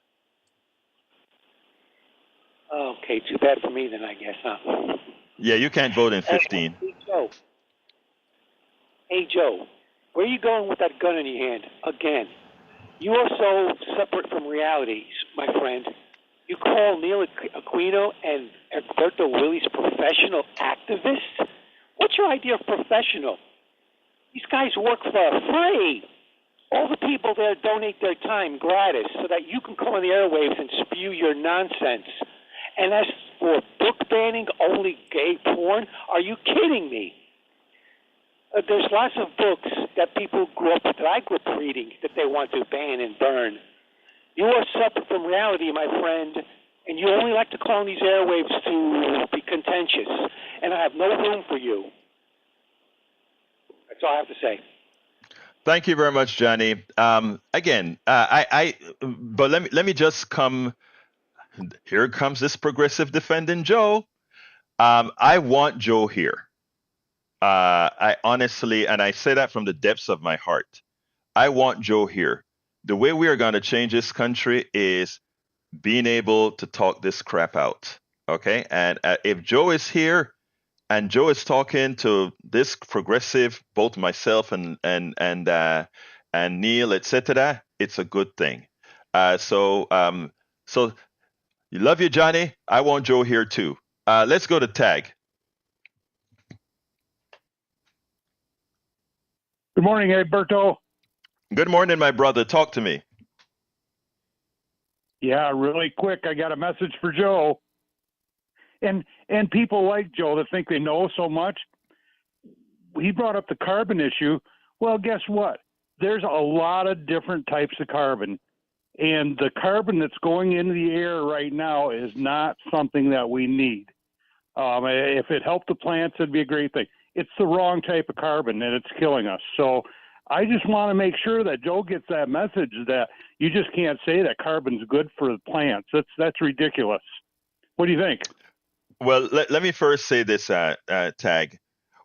Okay, too bad for me then, I guess, huh? Yeah, you can't vote in 15. Hey, Joe, where are you going with that gun in your hand again? You are so separate from reality, my friend. You call Neil Aquino and Alberto Willis professional activists? What's your idea of professional? These guys work for free. All the people there donate their time gratis so that you can come on the airwaves and spew your nonsense. And as for book banning only gay porn, are you kidding me? There's lots of books that I grew up reading that they want to ban and burn. You are separate from reality, my friend, and you only like to call on these airwaves to be contentious, and I have no room for you. That's all I have to say. Thank you very much, Johnny. Again, but let me just come. Here comes this progressive defending Joe. I want Joe here. I honestly, and I say that from the depths of my heart. I want Joe here. The way we are going to change this country is being able to talk this crap out. Okay, and if Joe is here and Joe is talking to this progressive, both myself and Neil, etc., it's a good thing. So you love you, Johnny. I want Joe here too. Let's go to Tag. Good morning, Alberto. Good morning, my brother. Talk to me. Yeah, really quick, I got a message for Joe. And people like Joe that think they know so much. He brought up the carbon issue. Well, guess what? There's a lot of different types of carbon. And the carbon that's going into the air right now is not something that we need. If it helped the plants, it'd be a great thing. It's the wrong type of carbon, and it's killing us. So I just want to make sure that Joe gets that message that you just can't say that carbon's good for the plants. That's ridiculous. What do you think? Well, let me first say this, Tag.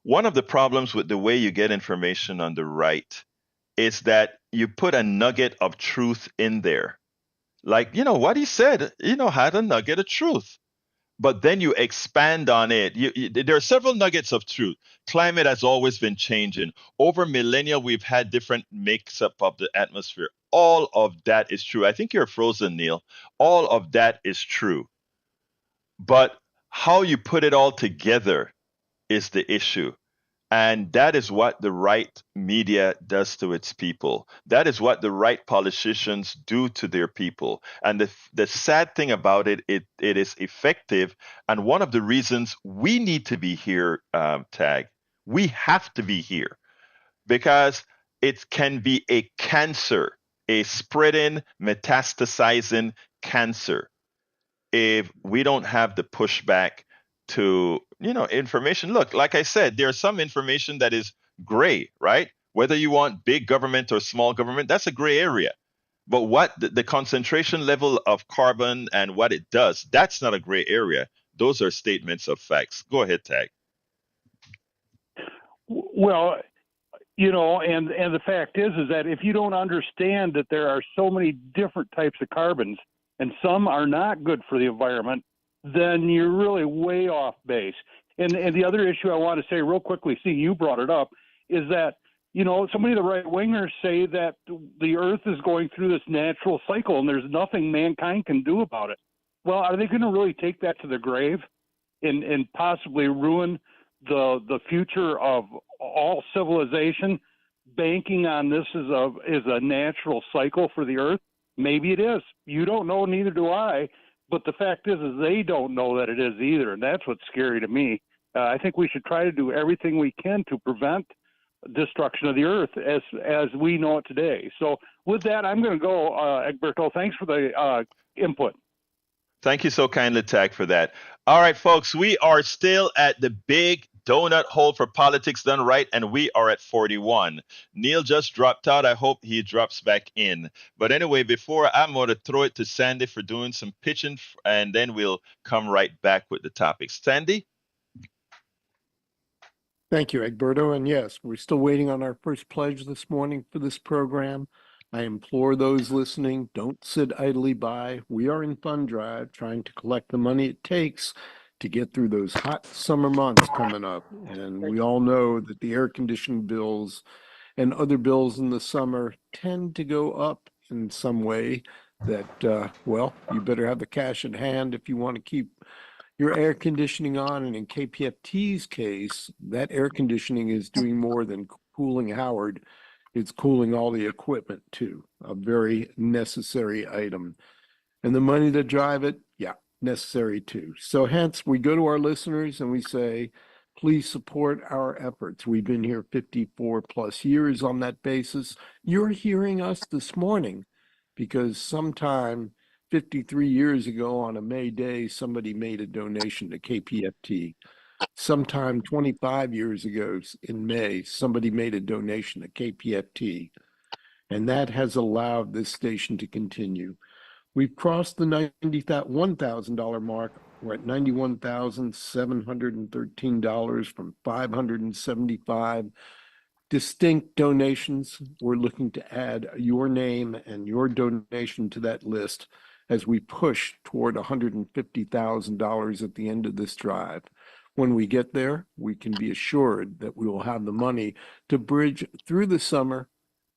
One of the problems with the way you get information on the right is that you put a nugget of truth in there. Like, what he said, had a nugget of truth. but then you expand on it. There are several nuggets of truth. Climate has always been changing. Over millennia, we've had different mix-up of the atmosphere. All of that is true. I think you're frozen, Neil. All of that is true. But how you put it all together is the issue. And that is what the right media does to its people. That is what the right politicians do to their people. And the sad thing about it, it is effective. And one of the reasons we need to be here, Tag, we have to be here because it can be a cancer, a spreading, metastasizing cancer if we don't have the pushback to information. Look, like I said, there's some information that is gray, right? Whether you want big government or small government, that's a gray area. But what the concentration level of carbon and what it does, that's not a gray area. Those are statements of facts. Go ahead, Tag. Well, and the fact is that if you don't understand that there are so many different types of carbons and some are not good for the environment, then you're really way off base. And the other issue I want to say real quickly, see, you brought it up, is that, so many of the right-wingers say that the Earth is going through this natural cycle and there's nothing mankind can do about it. Well, are they going to really take that to the grave and possibly ruin the future of all civilization, banking on this as a natural cycle for the Earth? Maybe it is. You don't know, neither do I. But the fact is they don't know that it is either, and that's what's scary to me. I think we should try to do everything we can to prevent destruction of the Earth as we know it today. So with that, I'm going to go, Egberto. Thanks for the input. Thank you so kindly, Tag, for that. All right, folks, we are still at the big donut hole for politics done right, and we are at 41. Neil just dropped out. I hope he drops back in. But anyway, before I'm going to throw it to Sandy for doing some pitching, and then we'll come right back with the topics. Sandy? Thank you, Egberto. And yes, we're still waiting on our first pledge this morning for this program. I implore those listening, don't sit idly by. We are in fund drive trying to collect the money it takes to get through those hot summer months coming up. And we all know that the air conditioning bills and other bills in the summer tend to go up in some way that, well, you better have the cash at hand if you want to keep your air conditioning on. And in KPFT's case, that air conditioning is doing more than cooling Howard. It's cooling all the equipment too, a very necessary item. And the money to drive it, yeah, necessary too. So hence we go to our listeners and we say, please support our efforts. We've been here 54 plus years on that basis. You're hearing us this morning because sometime 53 years ago on a May day, somebody made a donation to KPFT. Sometime 25 years ago in May, somebody made a donation to KPFT, and that has allowed this station to continue. We've crossed the $1,000 mark. We're at $91,713 from 575 distinct donations. We're looking to add your name and your donation to that list as we push toward $150,000 at the end of this drive. When we get there, we can be assured that we will have the money to bridge through the summer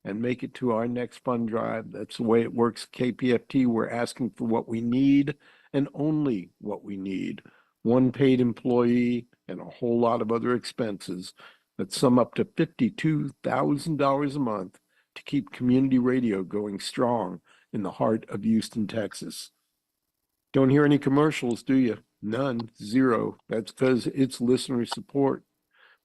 and make it to our next fund drive. That's the way it works. KPFT, we're asking for what we need and only what we need. One paid employee and a whole lot of other expenses that sum up to $52,000 a month to keep community radio going strong in the heart of Houston, Texas. Don't hear any commercials, do you? None, zero. That's because it's listener support.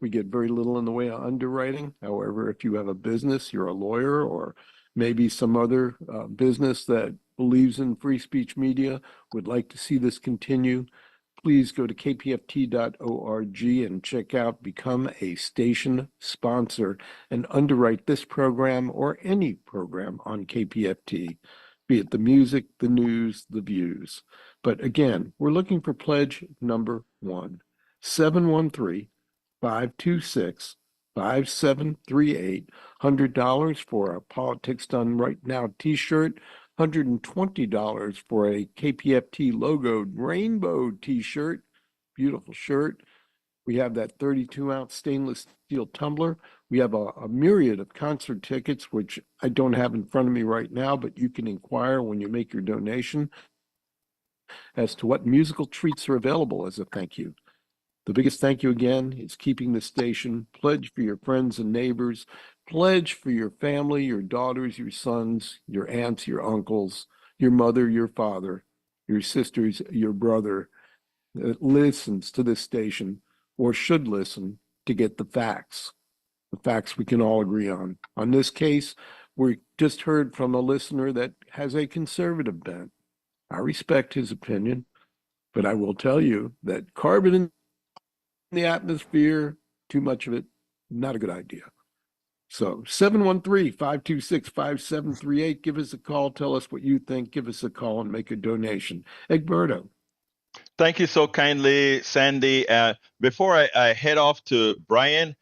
We get very little in the way of underwriting. However, if you have a business, you're a lawyer, or maybe some other business that believes in free speech media, would like to see this continue, please go to kpft.org and check out Become a Station Sponsor and underwrite this program or any program on KPFT, be it the music, the news, the views. But again, we're looking for pledge number 1, 713-526-5738, $100 for a Politics Done Right Now t-shirt, $120 for a KPFT logoed rainbow t-shirt. Beautiful shirt. We have that 32-ounce stainless steel tumbler. We have a myriad of concert tickets, which I don't have in front of me right now, but you can inquire when you make your donation as to what musical treats are available as a thank you. The biggest thank you again is keeping the station. Pledge for your friends and neighbors. Pledge for your family, your daughters, your sons, your aunts, your uncles, your mother, your father, your sisters, your brother that listens to this station or should listen to get the facts we can all agree on. On this case, we just heard from a listener that has a conservative bent. I respect his opinion, but I will tell you that carbon in the atmosphere, too much of it, not a good idea. So 713-526-5738. Give us a call. Tell us what you think. Give us a call and make a donation. Egberto. Thank you so kindly, Sandy. Before I head off to Brian,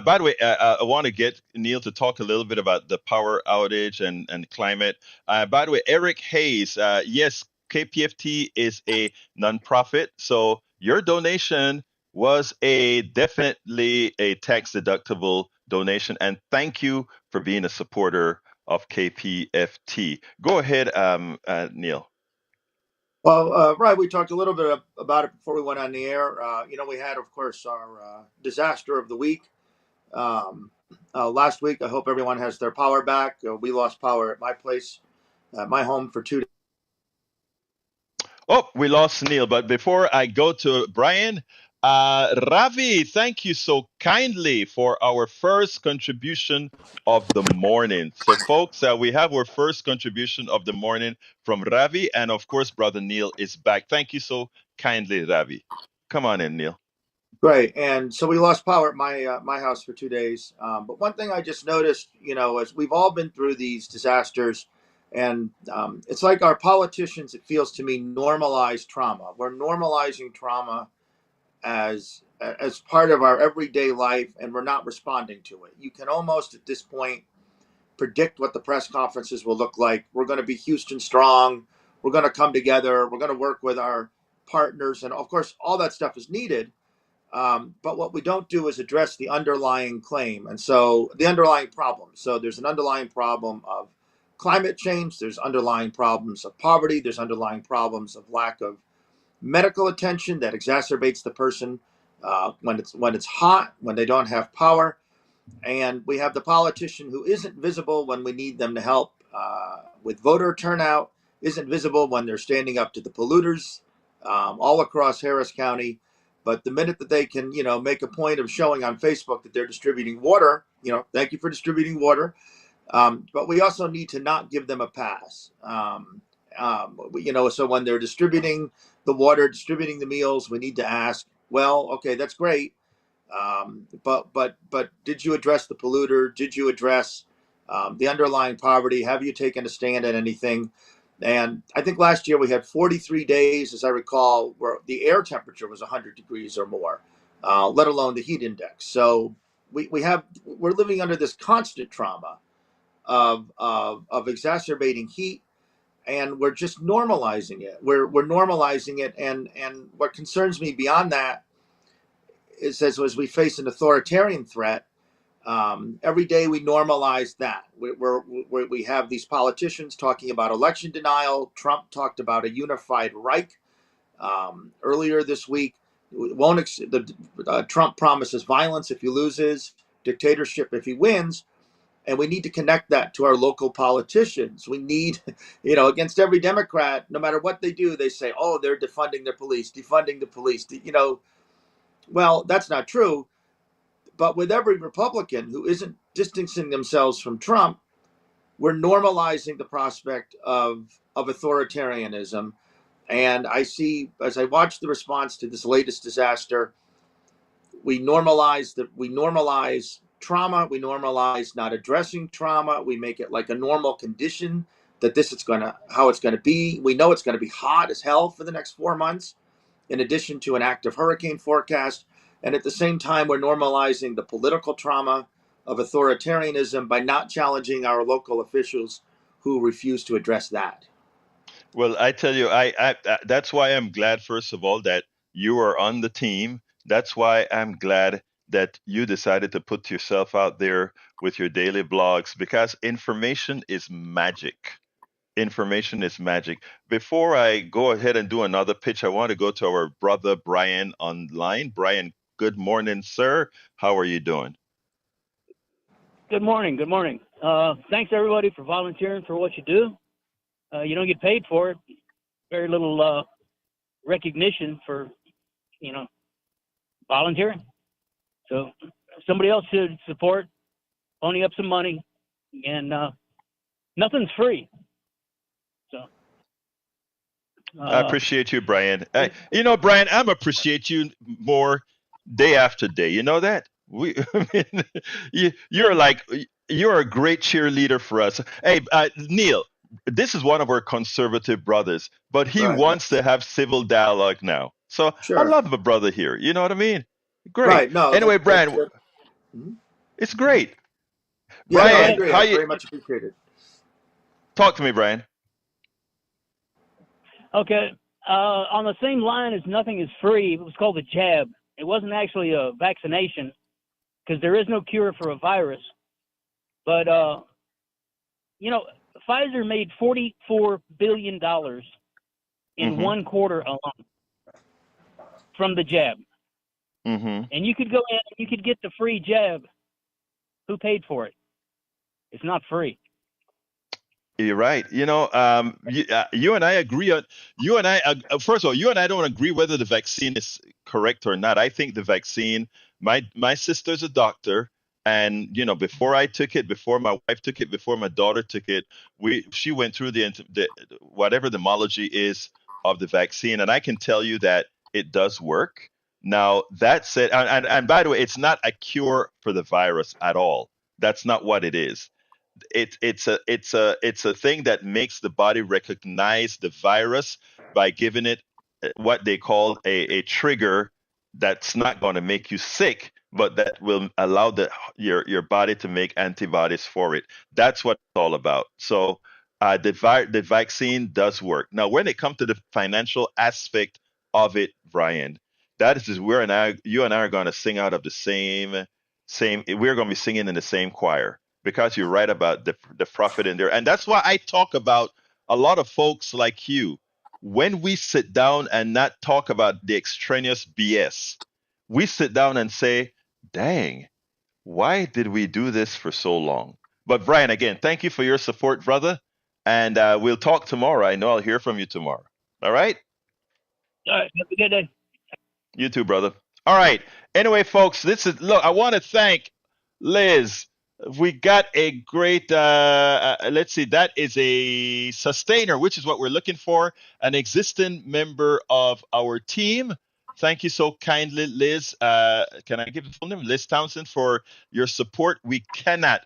by the way, I want to get Neil to talk a little bit about the power outage and climate. By the way, Eric Hayes, yes, KPFT is a nonprofit, so your donation was definitely a tax deductible donation, and thank you for being a supporter of KPFT. Go ahead, Neil. Well, right, we talked a little bit about it before we went on the air. We had, of course, our disaster of the week last week. I hope everyone has their power back. We lost power at my place, at my home for 2 days. Oh, we lost Neil. But before I go to Brian, Ravi, thank you so kindly for our first contribution of the morning. So, folks, we have our first contribution of the morning from Ravi. And of course, Brother Neil is back. Thank you so kindly, Ravi. Come on in, Neil. Great. And so we lost power at my house for 2 days. But one thing I just noticed, as we've all been through these disasters, and it's like our politicians, it feels to me, normalize trauma. We're normalizing trauma as part of our everyday life, and we're not responding to it. You can almost at this point predict what the press conferences will look like. We're going to be Houston strong. We're going to come together. We're going to work with our partners. And of course, all that stuff is needed. But what we don't do is address the underlying claim. And so the underlying problem. So there's an underlying problem of climate change. There's underlying problems of poverty. There's underlying problems of lack of medical attention that exacerbates the person when it's hot, when they don't have power. And we have the politician who isn't visible when we need them to help with voter turnout, isn't visible when they're standing up to the polluters all across Harris County. But the minute that they can, make a point of showing on Facebook that they're distributing water, thank you for distributing water. But we also need to not give them a pass. So when they're distributing the water, distributing the meals, we need to ask, well, okay, that's great. But did you address the polluter? Did you address the underlying poverty? Have you taken a stand at anything? And I think last year we had 43 days, as I recall, where the air temperature was 100 degrees or more, let alone the heat index. So we're living under this constant trauma of exacerbating heat, and we're just normalizing it. We're normalizing it, and what concerns me beyond that is as we face an authoritarian threat. Every day we normalize that. We have these politicians talking about election denial. Trump talked about a unified Reich earlier this week. Trump promises violence if he loses, dictatorship if he wins. And we need to connect that to our local politicians. We need, against every Democrat, no matter what they do, they say, oh, they're defunding the police. Well, that's not true. But with every Republican who isn't distancing themselves from Trump, we're normalizing the prospect of authoritarianism. And I see, as I watch the response to this latest disaster, we normalize trauma. We normalize not addressing trauma. We make it like a normal condition that how it's going to be. We know it's going to be hot as hell for the next 4 months, in addition to an active hurricane forecast. And at the same time, we're normalizing the political trauma of authoritarianism by not challenging our local officials who refuse to address that. Well, I tell you, that's why I'm glad, first of all, that you are on the team. That's why I'm glad that you decided to put yourself out there with your daily blogs, because information is magic. Information is magic. Before I go ahead and do another pitch, I want to go to our brother Brian online. Brian, good morning, sir. How are you doing? Good morning. Good morning. Thanks everybody for volunteering for what you do. You don't get paid for it. Very little recognition for, volunteering. So somebody else should support, pony up some money, and nothing's free. So. I appreciate you, Brian. Brian, I'm appreciate you more day after day. You know that? I mean, you're a great cheerleader for us. Hey, Neil, this is one of our conservative brothers, but he Right. wants to have civil dialogue now. So I Sure. love my brother here. You know what I mean? Great. Right. No. Anyway, That's Brian, good. Mhm. it's great. Yeah. No, I Brian, agree. how That's you very much appreciated. talk to me, Brian? Okay. On the same line as nothing is free, it was called the jab. It wasn't actually a vaccination because there is no cure for a virus. But, Pfizer made $44 billion in Mhm. 1 quarter alone from the jab. Mm-hmm. And you could go in and you could get the free jab. Who paid for it? It's not free. You're right. You and I agree on. You and I, first of all, you and I don't agree whether the vaccine is correct or not. I think the vaccine. My sister's a doctor, and before I took it, before my wife took it, before my daughter took it, she went through the whatever the homology is of the vaccine, and I can tell you that it does work. Now that said, and by the way, it's not a cure for the virus at all. That's not what it is. It's a thing that makes the body recognize the virus by giving it what they call a trigger that's not going to make you sick, but that will allow your body to make antibodies for it. That's what it's all about. So the vaccine does work. Now, when it comes to the financial aspect of it, Brian, that is just you and I are going to sing out of the same. We're going to be singing in the same choir because you're right about the profit in there. And that's why I talk about a lot of folks like you. When we sit down and not talk about the extraneous BS, we sit down and say, dang, why did we do this for so long? But Brian, again, thank you for your support, brother. And we'll talk tomorrow. I know I'll hear from you tomorrow. All right? All right. Have a good day. You too, brother. All right. Anyway, folks, look, I want to thank Liz. We got a great, let's see, that is a sustainer, which is what we're looking for, an existing member of our team. Thank you so kindly, Liz. Can I give the full name? Liz Townsend, for your support. We cannot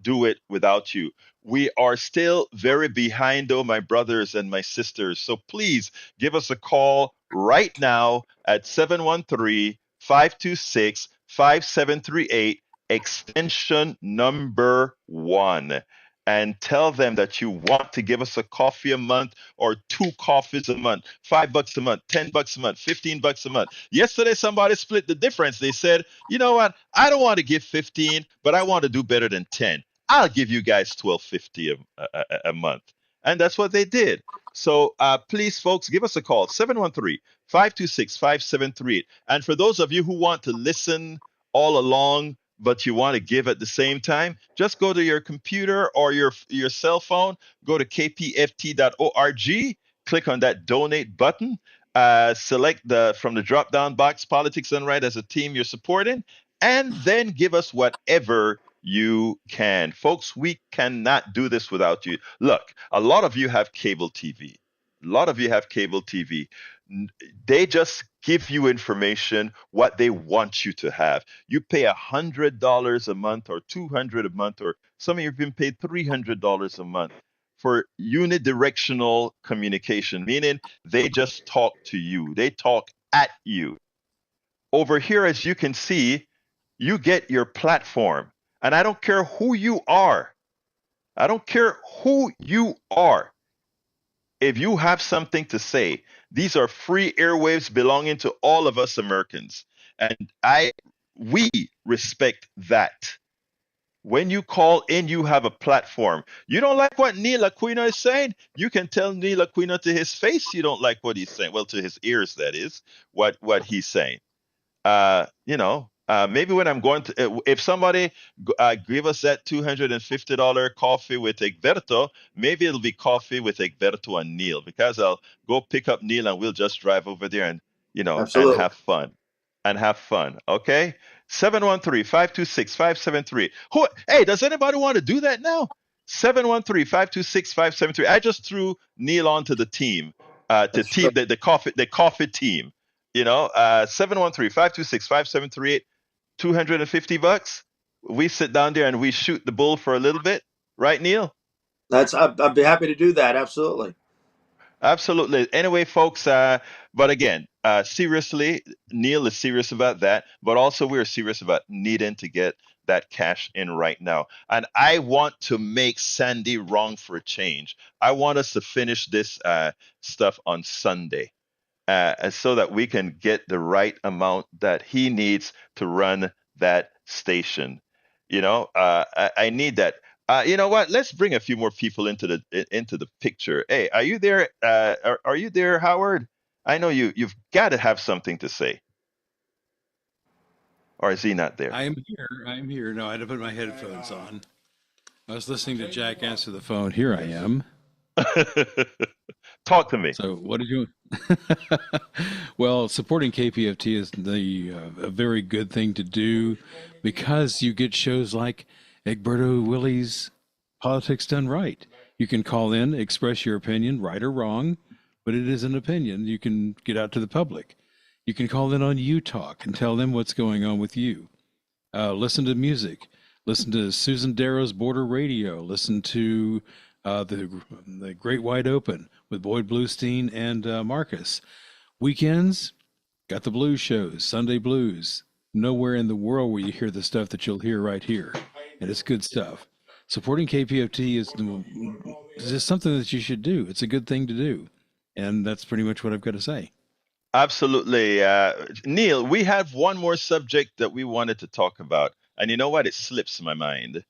do it without you. We are still very behind, though, my brothers and my sisters. So please give us a call right now at 713-526-5738, extension number 1, and tell them that you want to give us a coffee a month or 2 coffees a month, $5 a month, $10 a month, $15 a month. Yesterday, somebody split the difference. They said, you know what? I don't want to give 15, but I want to do better than 10. I'll give you guys $12.50 a month. And that's what they did. So please, folks, give us a call, 713-526-5738. And for those of you who want to listen all along, but you want to give at the same time, just go to your computer or your cell phone, go to kpft.org, click on that donate button, select from the drop down box, Politics Done Right as a team you're supporting, and then give us whatever you can. Folks, we cannot do this without you. Look, a lot of you have cable TV. A lot of you have cable TV. They just give you information what they want you to have. You pay $100 a month or $200 a month, or some of you have been paid $300 a month for unidirectional communication, meaning they just talk to you. They talk at you. Over here, as you can see, you get your platform. And I don't care who you are. I don't care who you are. If you have something to say, these are free airwaves belonging to all of us Americans. And we respect that. When you call in, you have a platform. You don't like what Neil Aquino is saying? You can tell Neil Aquino to his face you don't like what he's saying. Well, to his ears, that is, what he's saying. Maybe when I'm going to, if somebody give us that $250 coffee with Egberto, maybe it'll be coffee with Egberto and Neil, because I'll go pick up Neil and we'll just drive over there and, and Absolutely. have fun. Okay? 713-526-573. Hey, does anybody want to do that now? 713-526-573. I just threw Neil onto the team, That's true. the coffee team. 713-526-5738, $250. We sit down there and we shoot the bull for a little bit, right, Neil? I'd be happy to do that. Absolutely. Absolutely. Anyway, folks, but again, seriously, Neil is serious about that, but also we're serious about needing to get that cash in right now. And I want to make Sandy wrong for a change. I want us to finish this stuff on Sunday. So that we can get the right amount that he needs to run that station. I need that. You know what? Let's bring a few more people into the picture. Hey, are you there? Are you there, Howard? I know you've got to have something to say. Or is he not there? I'm here. No, I had to put my headphones on. I was listening to Jack answer the phone. Here I am. Talk to me. So what did you? Well, supporting KPFT is a very good thing to do, because you get shows like Egberto Willis' Politics Done Right. You can call in, express your opinion, right or wrong, but it is an opinion. You can get out to the public. You can call in on You Talk and tell them what's going on with you. Listen to music. Listen to Susan Darrow's Border Radio. Listen to the Great Wide Open with Boyd Bluestein and Marcus. Weekends, got the blues shows, Sunday Blues. Nowhere in the world will you hear the stuff that you'll hear right here. And it's good stuff. Supporting KPFT is just something that you should do. It's a good thing to do. And that's pretty much what I've got to say. Absolutely. Neil, we have one more subject that we wanted to talk about. And you know what? It slips my mind.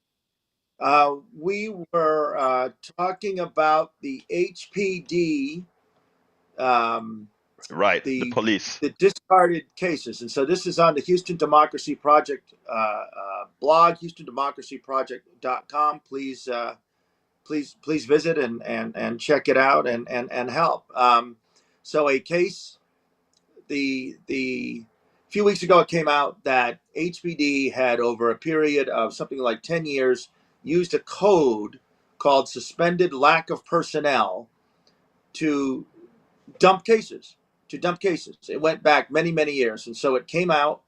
We were talking about the HPD, Right, the police. the discarded cases. And so this is on the Houston Democracy Project blog, HoustonDemocracyProject.com. Please visit and check it out and help. So a case, the few weeks ago, it came out that HPD had, over a period of something like 10 years, used a code called suspended lack of personnel to dump cases. It went back many, many years. And so it came out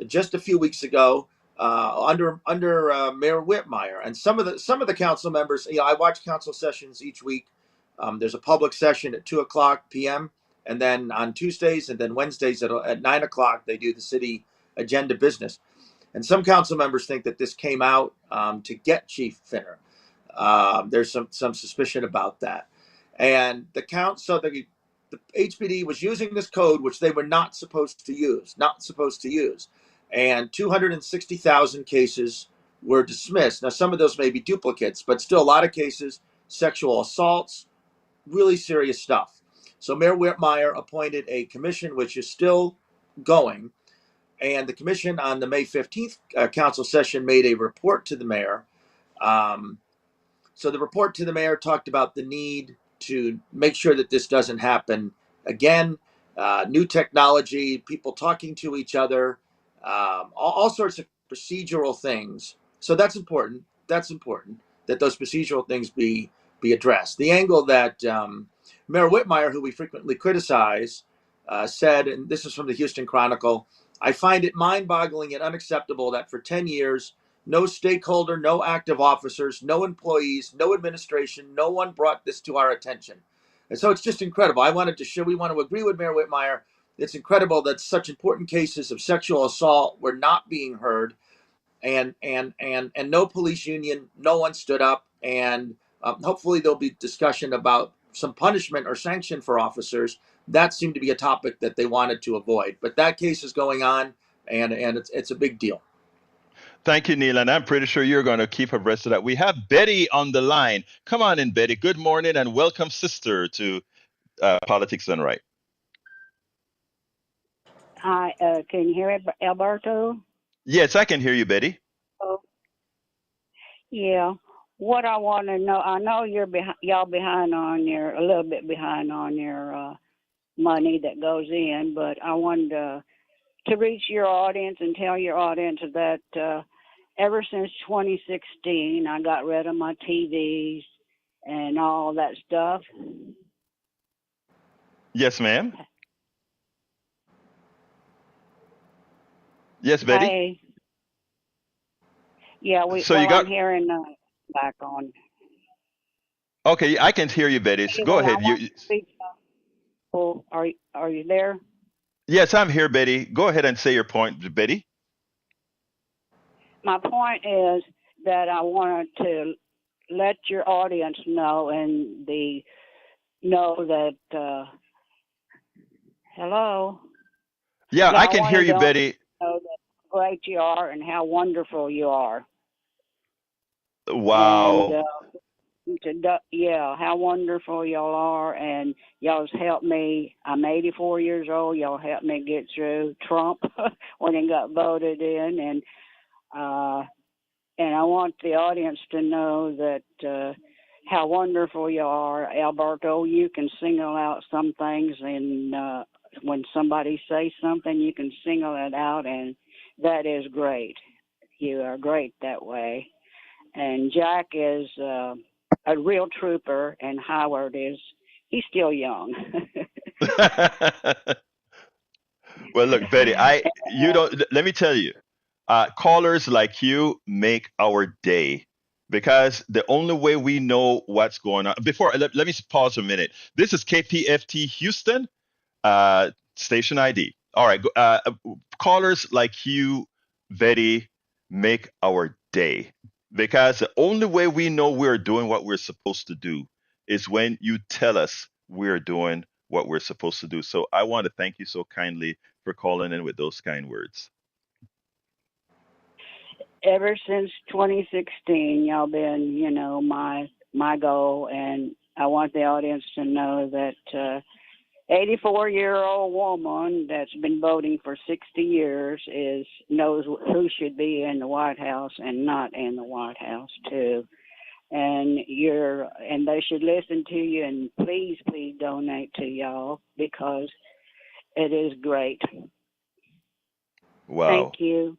just a few weeks ago under Mayor Whitmire. And some of the council members, I watch council sessions each week. There's a public session at 2:00 p.m. And then on Tuesdays and then Wednesdays at 9 o'clock, they do the city agenda business. And some council members think that this came out to get Chief Finner. There's some suspicion about that. And the HPD was using this code, which they were not supposed to use. And 260,000 cases were dismissed. Now, some of those may be duplicates, but still a lot of cases, sexual assaults, really serious stuff. So Mayor Whitmire appointed a commission, which is still going. And the commission on the May 15th council session made a report to the mayor. So the report to the mayor talked about the need to make sure that this doesn't happen again. New technology, people talking to each other, all sorts of procedural things. So that's important. That those procedural things be addressed. The angle that Mayor Whitmire, who we frequently criticize, said, and this is from the Houston Chronicle, "I find it mind-boggling and unacceptable that for 10 years, no stakeholder, no active officers, no employees, no administration, no one brought this to our attention." And so it's just incredible. we want to agree with Mayor Whitmire. It's incredible that such important cases of sexual assault were not being heard, and no police union, no one stood up. and hopefully there'll be discussion about some punishment or sanction for officers. That seemed to be a topic that they wanted to avoid, but that case is going on, and it's a big deal. Thank you, Neil, and I'm pretty sure you're going to keep abreast of that. We have Betty on the line. Come on in, Betty. Good morning and welcome, sister, to Politics Done Right. Hi, can you hear me, Alberto? Yes, I can hear you, Betty. Oh, yeah. What I want to know, I know y'all behind on a little bit behind on your money that goes in, but I wanted to reach your audience and tell your audience that ever since 2016, I got rid of my TVs and all that stuff. Yes, ma'am. Yes, Betty. Hey, yeah, So you I'm got hearing back on. okay. I can hear you, Betty. So go Anyway, I ahead. want to speak. Are you there? Yes, I'm here, Betty. Go ahead and say your point, Betty. My point is that I wanted to let your audience know and know that hello. Yeah, Yeah, I I can hear wanted you, to Betty. know how great you are and how wonderful you are, and Wow. how wonderful y'all are, and y'all's helped me. I'm 84 years old. Y'all helped me get through Trump when he got voted in, and I want the audience to know that how wonderful you are, Alberto. You can single out some things, and when somebody says something, you can single it out, and that is great. You are great that way. And Jack is a real trooper, and Howard he's still young. Well, look, Betty, you don't, let me tell you, callers like you make our day because the only way we know what's going on. Let me pause a minute. This is KPFT Houston, station ID. All right, callers like you, Betty, make our day because the only way we know we're doing what we're supposed to do is when you tell us we're doing what we're supposed to do. So I want to thank you so kindly for calling in with those kind words. Ever since 2016, y'all been, my goal, and I want the audience to know that 84-year-old woman that's been voting for 60 years knows who should be in the White House and not in the White House too. And they should listen to you, and please donate to y'all because it is great. Wow. Thank you.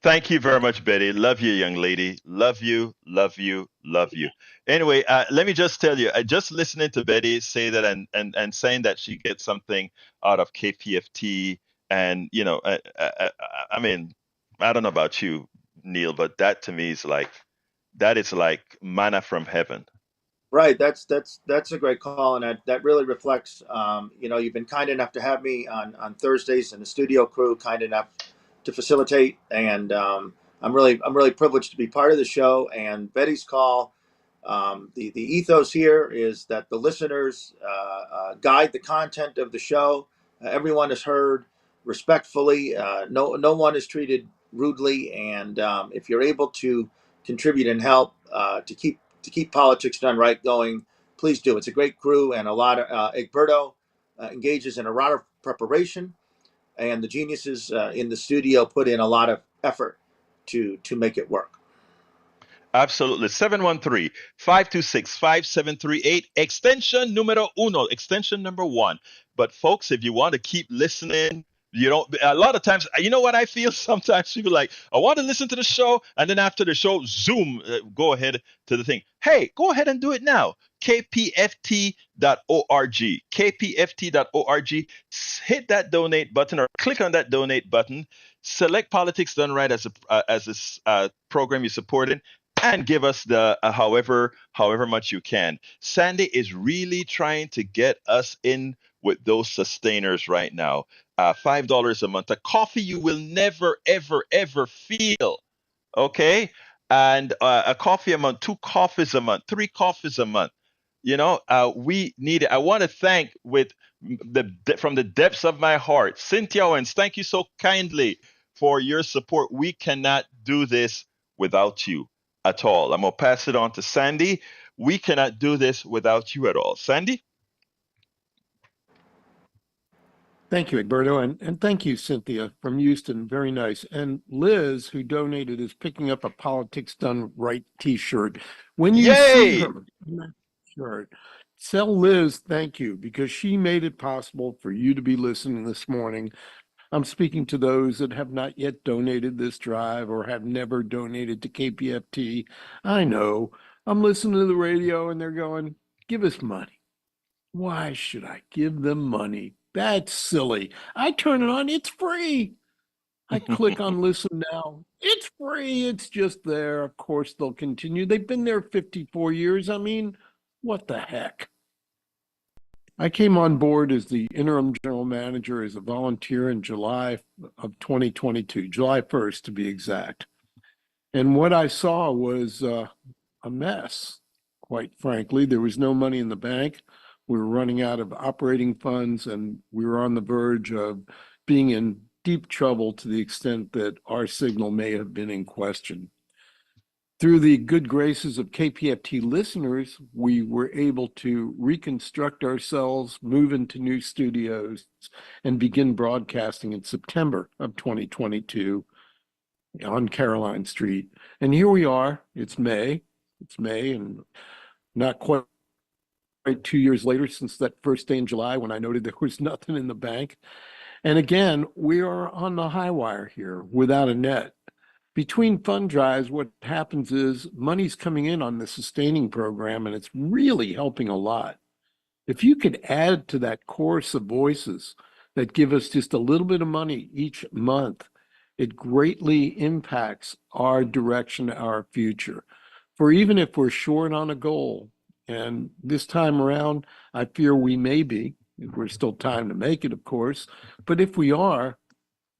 Thank you very much, Betty. Love you, young lady. Love you, love you, love you. Anyway, let me just tell you, I just listening to Betty say that and saying that she gets something out of KPFT, and I mean, I don't know about you, Neil, but that to me is like manna from heaven. Right, that's a great call, and that really reflects. You've been kind enough to have me on Thursdays, and the studio crew kind enough to facilitate, and I'm really privileged to be part of the show. And Betty's call, the ethos here is that the listeners guide the content of the show. Everyone is heard respectfully. No one is treated rudely, and if you're able to contribute and help to keep politics done right going, please do. It's a great crew, and a lot of Egberto engages in a lot of preparation, and the geniuses in the studio put in a lot of effort to make it work. Absolutely. 713-526-5738, extension numero uno, extension number one. But folks, if you want to keep listening, a lot of times, you know what I feel? Sometimes people like, I want to listen to the show. And then after the show, zoom, go ahead to the thing. Hey, go ahead and do it now. kpft.org, kpft.org. Hit that donate button or click on that donate button. Select Politics Done Right as a program you support in, and give us the however much you can. Sandy is really trying to get us in with those sustainers right now. $5 a month, a coffee you will never ever feel. Okay, and a coffee a month, 2 coffees a month, 3 coffees a month. We need it. I want to thank from the depths of my heart, Cynthia Owens. Thank you so kindly for your support. We cannot do this without you at all. I'm gonna pass it on to Sandy. We cannot do this without you at all. Sandy? Thank you, Egberto, and thank you, Cynthia from Houston. Very nice. And Liz, who donated, is picking up a Politics Done Right T-shirt. When you see Yay! her in that shirt, tell Liz thank you, because she made it possible for you to be listening this morning. I'm speaking to those that have not yet donated this drive or have never donated to KPFT. I know. I'm listening to the radio and they're going, give us money. Why should I give them money? That's silly. I turn it on, it's free. I click on listen now. It's free. It's just there. Of course, they'll continue. They've been there 54 years. I mean, what the heck? I came on board as the interim general manager as a volunteer in July of 2022, July 1st to be exact. And what I saw was a mess, quite frankly. There was no money in the bank. We were running out of operating funds, and we were on the verge of being in deep trouble to the extent that our signal may have been in question. Through the good graces of KPFT listeners, we were able to reconstruct ourselves, move into new studios, and begin broadcasting in September of 2022 on Caroline Street. And here we are. It's May, and not quite 2 years later since that first day in July when I noted there was nothing in the bank. And again, we are on the high wire here without a net. Between fund drives, what happens is money's coming in on the sustaining program, and it's really helping a lot. If you could add to that chorus of voices that give us just a little bit of money each month, it greatly impacts our direction, our future. For even if we're short on a goal, and this time around, I fear we may be, there's still time to make it, of course, but if we are,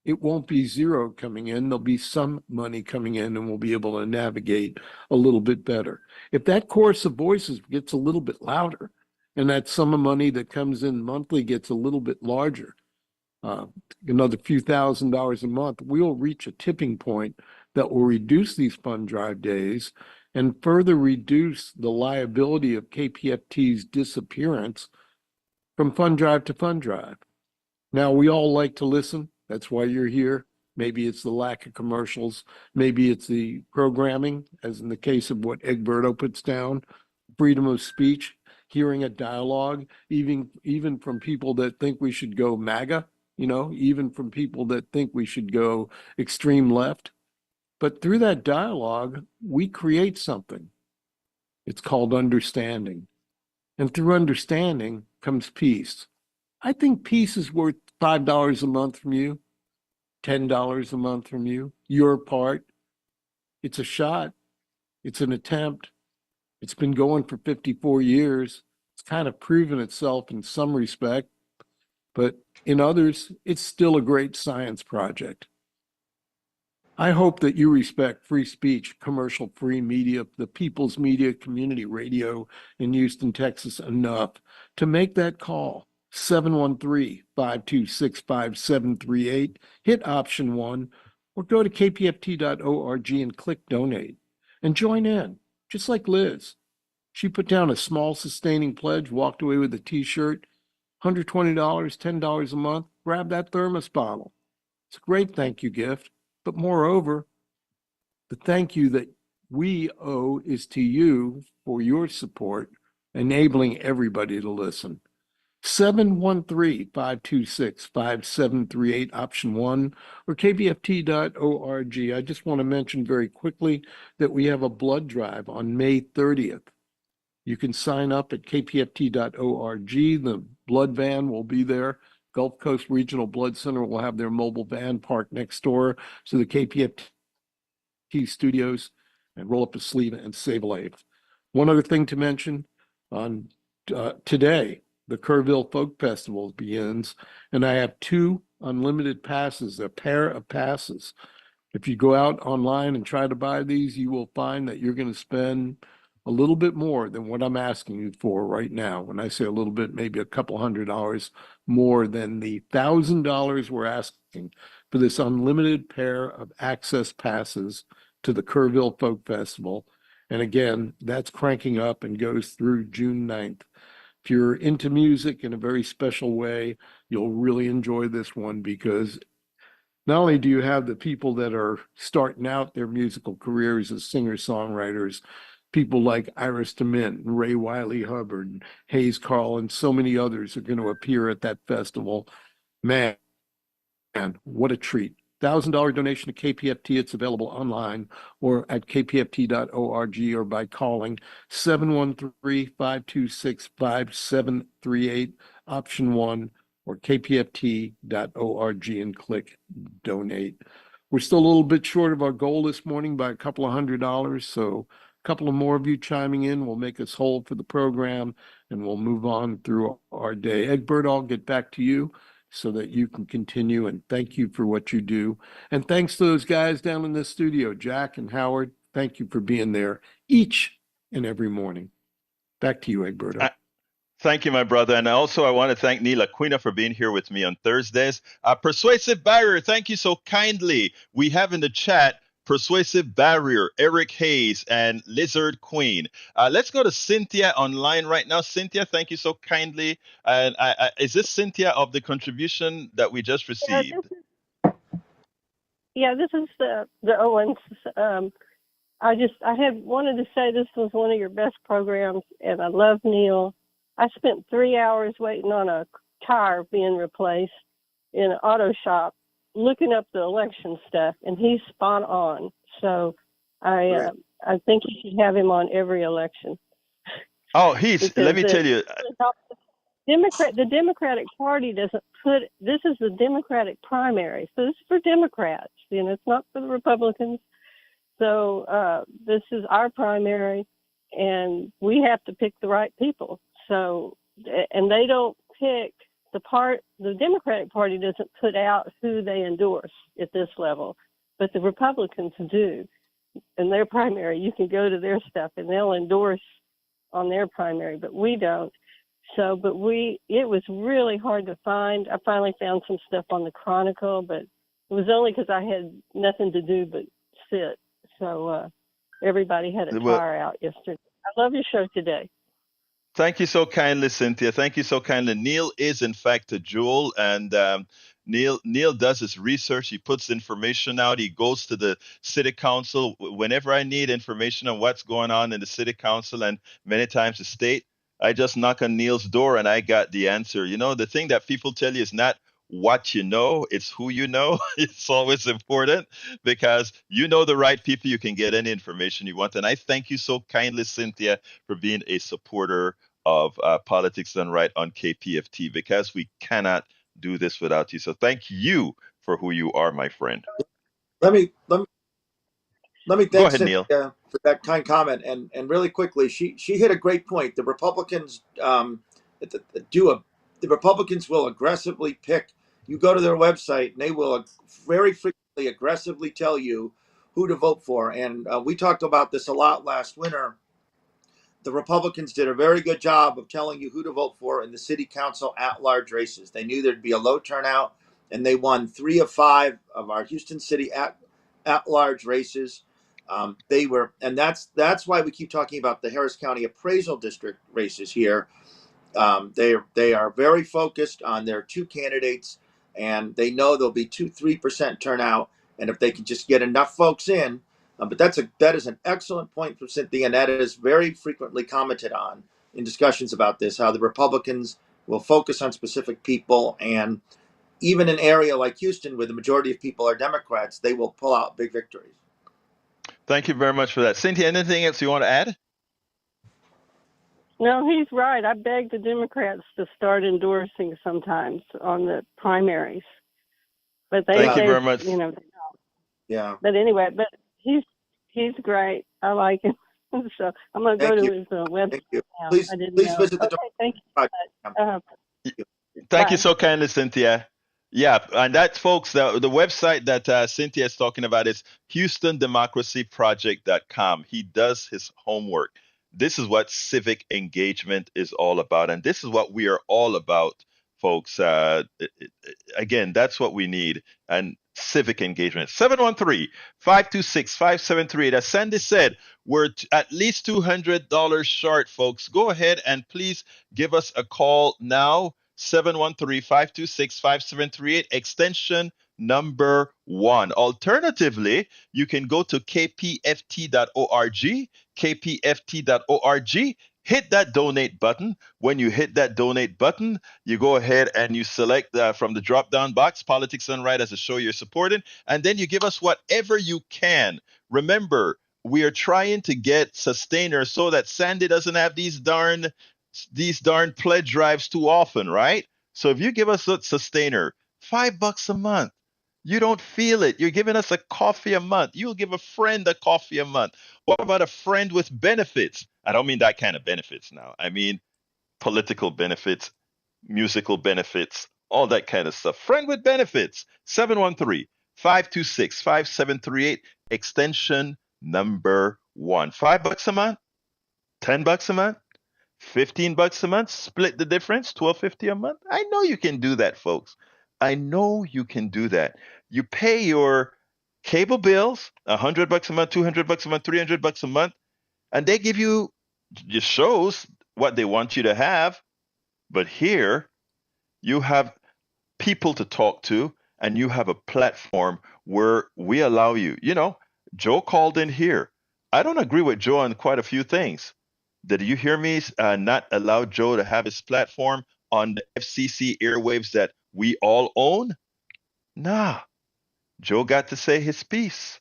it won't be zero coming in. There'll be some money coming in, and we'll be able to navigate a little bit better. If that chorus of voices gets a little bit louder, and that sum of money that comes in monthly gets a little bit larger, another few $1,000s a month, we'll reach a tipping point that will reduce these fund drive days and further reduce the liability of KPFT's disappearance from fund drive to fund drive. Now, we all like to listen. That's why you're here. Maybe it's the lack of commercials. Maybe it's the programming, as in the case of what Egberto puts down, freedom of speech, hearing a dialogue, even from people that think we should go MAGA, even from people that think we should go extreme left. But through that dialogue, we create something. It's called understanding. And through understanding comes peace. I think peace is worth $5 a month from you, $10 a month from you, your part. It's a shot. It's an attempt. It's been going for 54 years. It's kind of proven itself in some respect, but in others, it's still a great science project. I hope that you respect free speech, commercial-free media, the People's Media Community Radio in Houston, Texas enough to make that call. 713-526-5738, hit option 1, or go to kpft.org and click donate and join in, just like Liz. She put down a small sustaining pledge, walked away with a t-shirt, $120, $10 a month, grab that thermos bottle. It's a great thank you gift, but moreover, the thank you that we owe is to you for your support, enabling everybody to listen. 713-526-5738, option 1, or kpft.org. I just want to mention very quickly that we have a blood drive on May 30th. You can sign up at kpft.org. The blood van will be there. Gulf Coast Regional Blood Center will have their mobile van parked next door to the KPFT studios, and roll up a sleeve and save a life. One other thing to mention, on today, the Kerrville Folk Festival begins, and I have 2 unlimited passes, a pair of passes. If you go out online and try to buy these, you will find that you're going to spend a little bit more than what I'm asking you for right now. When I say a little bit, maybe a couple $100 more than the $1,000 we're asking for this unlimited pair of access passes to the Kerrville Folk Festival. And again, that's cranking up and goes through June 9th. If you're into music in a very special way, you'll really enjoy this one, because not only do you have the people that are starting out their musical careers as singer-songwriters, people like Iris DeMint, Ray Wiley Hubbard, and Hayes Carl, and so many others are going to appear at that festival. Man, what a treat. $1,000 donation to KPFT. It's available online or at kpft.org or by calling 713-526-5738, option 1, or kpft.org and click donate. We're still a little bit short of our goal this morning by a couple of $100, so a couple of more of you chiming in will make us whole for the program, and we'll move on through our day. Egbert, I'll get back to you so that you can continue, and thank you for what you do. And thanks to those guys down in the studio, Jack and Howard. Thank you for being there each and every morning. Back to you, Egberto. Thank you, my brother. And also, I want to thank Neil Aquino for being here with me on Thursdays. Persuasive Barrier, thank you so kindly. We have in the chat Persuasive Barrier, Eric Hayes, and Lizard Queen. Let's go to Cynthia online right now. Cynthia, thank you so kindly. And is this Cynthia of the contribution that we just received? This is the Owens. I had wanted to say this was one of your best programs, and I love Neil. I spent 3 hours waiting on a tire being replaced in an auto shop, looking up the election stuff, and he's spot on. So I think you should have him on every election. Oh, let me tell you. The Democratic Party doesn't this is the Democratic primary. So this is for Democrats, it's not for the Republicans. So this is our primary, and we have to pick the right people. So, and they don't pick the Democratic Party doesn't put out who they endorse at this level, but the Republicans do. In their primary, you can go to their stuff and they'll endorse on their primary, but we don't. So, it was really hard to find. I finally found some stuff on the Chronicle, but it was only because I had nothing to do but sit. So, everybody had a tire out yesterday. I love your show today. Thank you so kindly, Cynthia. Thank you so kindly. Neil is, in fact, a jewel, and Neil does his research. He puts information out. He goes to the city council whenever I need information on what's going on in the city council, and many times the state. I just knock on Neil's door, and I got the answer. The thing that people tell you is not what you know, it's who you know. It's always important, because you know the right people, you can get any information you want. And I thank you so kindly, Cynthia, for being a supporter of Politics Done Right on KPFT, because we cannot do this without you. So thank you for who you are, my friend. Let me thank Go ahead, Cynthia Neil. for that kind comment. And really quickly, she hit a great point. The Republicans the Republicans will aggressively pick. You go to their website, and they will very frequently aggressively tell you who to vote for. And we talked about this a lot last winter. The Republicans did a very good job of telling you who to vote for in the city council at-large races. They knew there'd be a low turnout, and they won 3 of 5 of our Houston City at-large races. And that's why we keep talking about the Harris County Appraisal District races here. They are very focused on their 2 candidates, and they know there'll be 3% turnout, and if they can just get enough folks in. But that is an excellent point from Cynthia, and that is very frequently commented on in discussions about this, how the Republicans will focus on specific people, and even in an area like Houston, where the majority of people are Democrats, they will pull out big victories. Thank you very much for that. Cynthia, anything else you want to add? No, he's right. I beg the Democrats to start endorsing sometimes on the primaries. But thank you very much. They don't. Yeah. But anyway, he's great. I like him. So I'm going to go to his website. Thank you. Now. Please visit the Thank you. Thank you so kindly, Cynthia. Yeah, and that, folks, the website that Cynthia is talking about is HoustonDemocracyProject.com. He does his homework. This is what civic engagement is all about, and this is what we are all about, folks. Again, that's what we need, and civic engagement. 713-526-5738. As Sandy said, we're at least $200 short, folks. Go ahead and please give us a call now. 713-526-5738, extension number 1. Alternatively, you can go to kpft.org, kpft.org, hit that donate button. When you hit that donate button, you go ahead and you select from the drop down box, Politics Done Right as a show you're supporting, and then you give us whatever you can. Remember, we are trying to get sustainers so that Sandy doesn't have these darn pledge drives too often, right? So if you give us a sustainer, $5 a month, you don't feel it. You're giving us a coffee a month. You'll give a friend a coffee a month. What about a friend with benefits? I don't mean that kind of benefits now. I mean political benefits, musical benefits, all that kind of stuff. Friend with benefits, 713-526-5738, extension number 1. $5 a month, $10 a month, $15 a month, split the difference, $12.50 a month. I know you can do that, folks. I know you can do that. You pay your cable bills, $100 a month, $200 a month, $300 a month, and they give you just shows what they want you to have. But here you have people to talk to, and you have a platform where we allow you. Joe called in here. I don't agree with Joe on quite a few things. Did you hear me not allow Joe to have his platform on the FCC airwaves that we all own? Nah. Joe got to say his piece.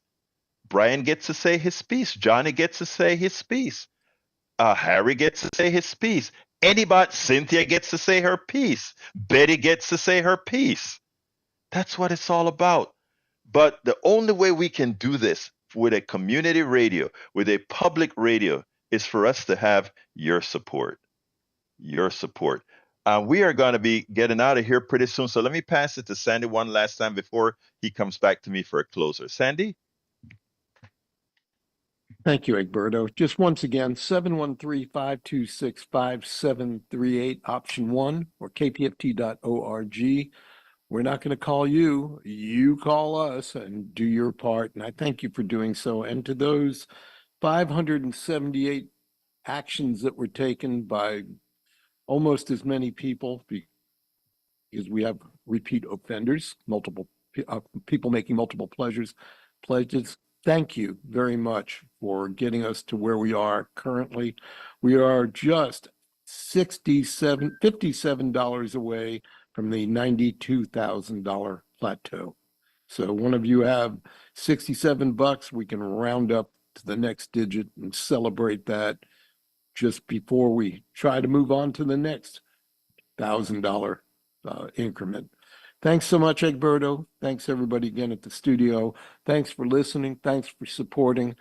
Brian gets to say his piece. Johnny gets to say his piece. Harry gets to say his piece. Anybody, Cynthia gets to say her piece. Betty gets to say her piece. That's what it's all about. But the only way we can do this with a community radio, with a public radio, is for us to have your support. Your support. We are going to be getting out of here pretty soon. So let me pass it to Sandy one last time before he comes back to me for a closer. Sandy? Thank you, Egberto. Just once again, 713-526-5738, option 1, or kpft.org. We're not going to call you. You call us and do your part. And I thank you for doing so. And to those 578 actions that were taken by almost as many people, because we have repeat offenders, multiple people making multiple pledges. Thank you very much for getting us to where we are currently. We are just $57 away from the $92,000 plateau. So one of you have $67, we can round up to the next digit and celebrate that just before we try to move on to the next $1,000 increment. Thanks so much, Egberto. Thanks everybody again at the studio. Thanks for listening. Thanks for supporting.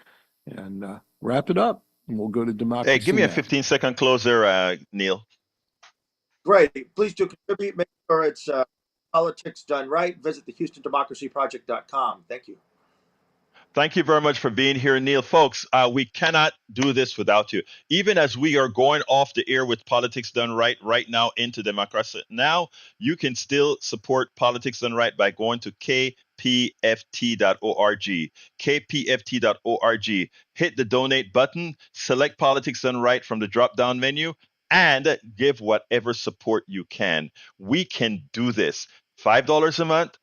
And wrap it up. And we'll go to democracy. Hey, give me a now. 15-second closer, Neil. Great. Please do contribute. Make sure it's politics done right. Visit the HoustonDemocracyProject.com. Thank you. Thank you very much for being here, Neil. Folks, we cannot do this without you. Even as we are going off the air with Politics Done Right now into Democracy Now, you can still support Politics Done Right by going to kpft.org. kpft.org. Hit the donate button, select Politics Done Right from the drop-down menu, and give whatever support you can. We can do this. $5 a month,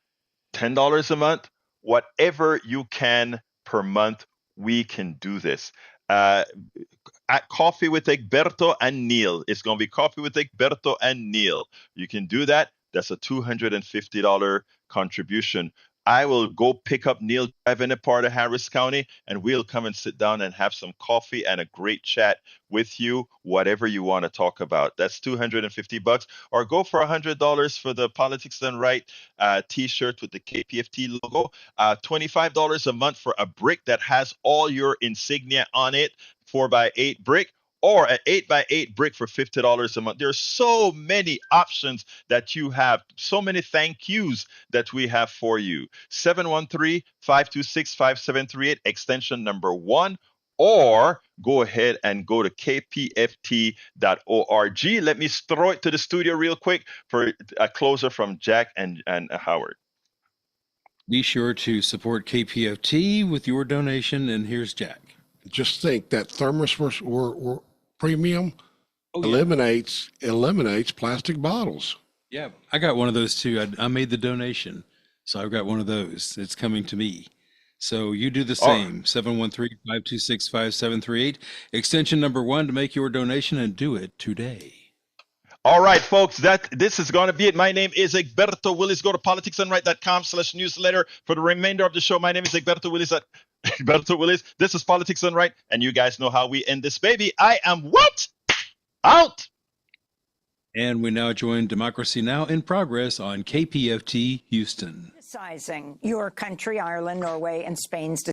$10 a month, whatever you can per month, we can do this. At Coffee with Egberto and Neil. It's going to be Coffee with Egberto and Neil. You can do that. That's a $250 contribution. I will go pick up Neil Drive in a part of Harris County, and we'll come and sit down and have some coffee and a great chat with you, whatever you want to talk about. That's $250, or go for $100 for the Politics Done Right t-shirt with the KPFT logo. $25 a month for a brick that has all your insignia on it, 4x8 brick, or an 8x8 brick for $50 a month. There are so many options that you have, so many thank yous that we have for you. 713-526-5738, extension number 1, or go ahead and go to kpft.org. Let me throw it to the studio real quick for a closer from Jack and Howard. Be sure to support KPFT with your donation, and here's Jack. Just think that thermos premium eliminates plastic bottles. Yeah, I got one of those too. I made the donation, so I've got one of those. It's coming to me. So you do the same. 713-526-5738, extension number 1 to make your donation, and do it today. All right, folks, this is going to be it. My name is Egberto Willis. Go to politicsandright.com/newsletter for the remainder of the show. My name is Egberto Willis at Egberto Willis. This is Politics and Right, and you guys know how we end this baby. I am what? Out. And we now join Democracy Now! In Progress on KPFT Houston. Criticizing your country, Ireland, Norway, and Spain's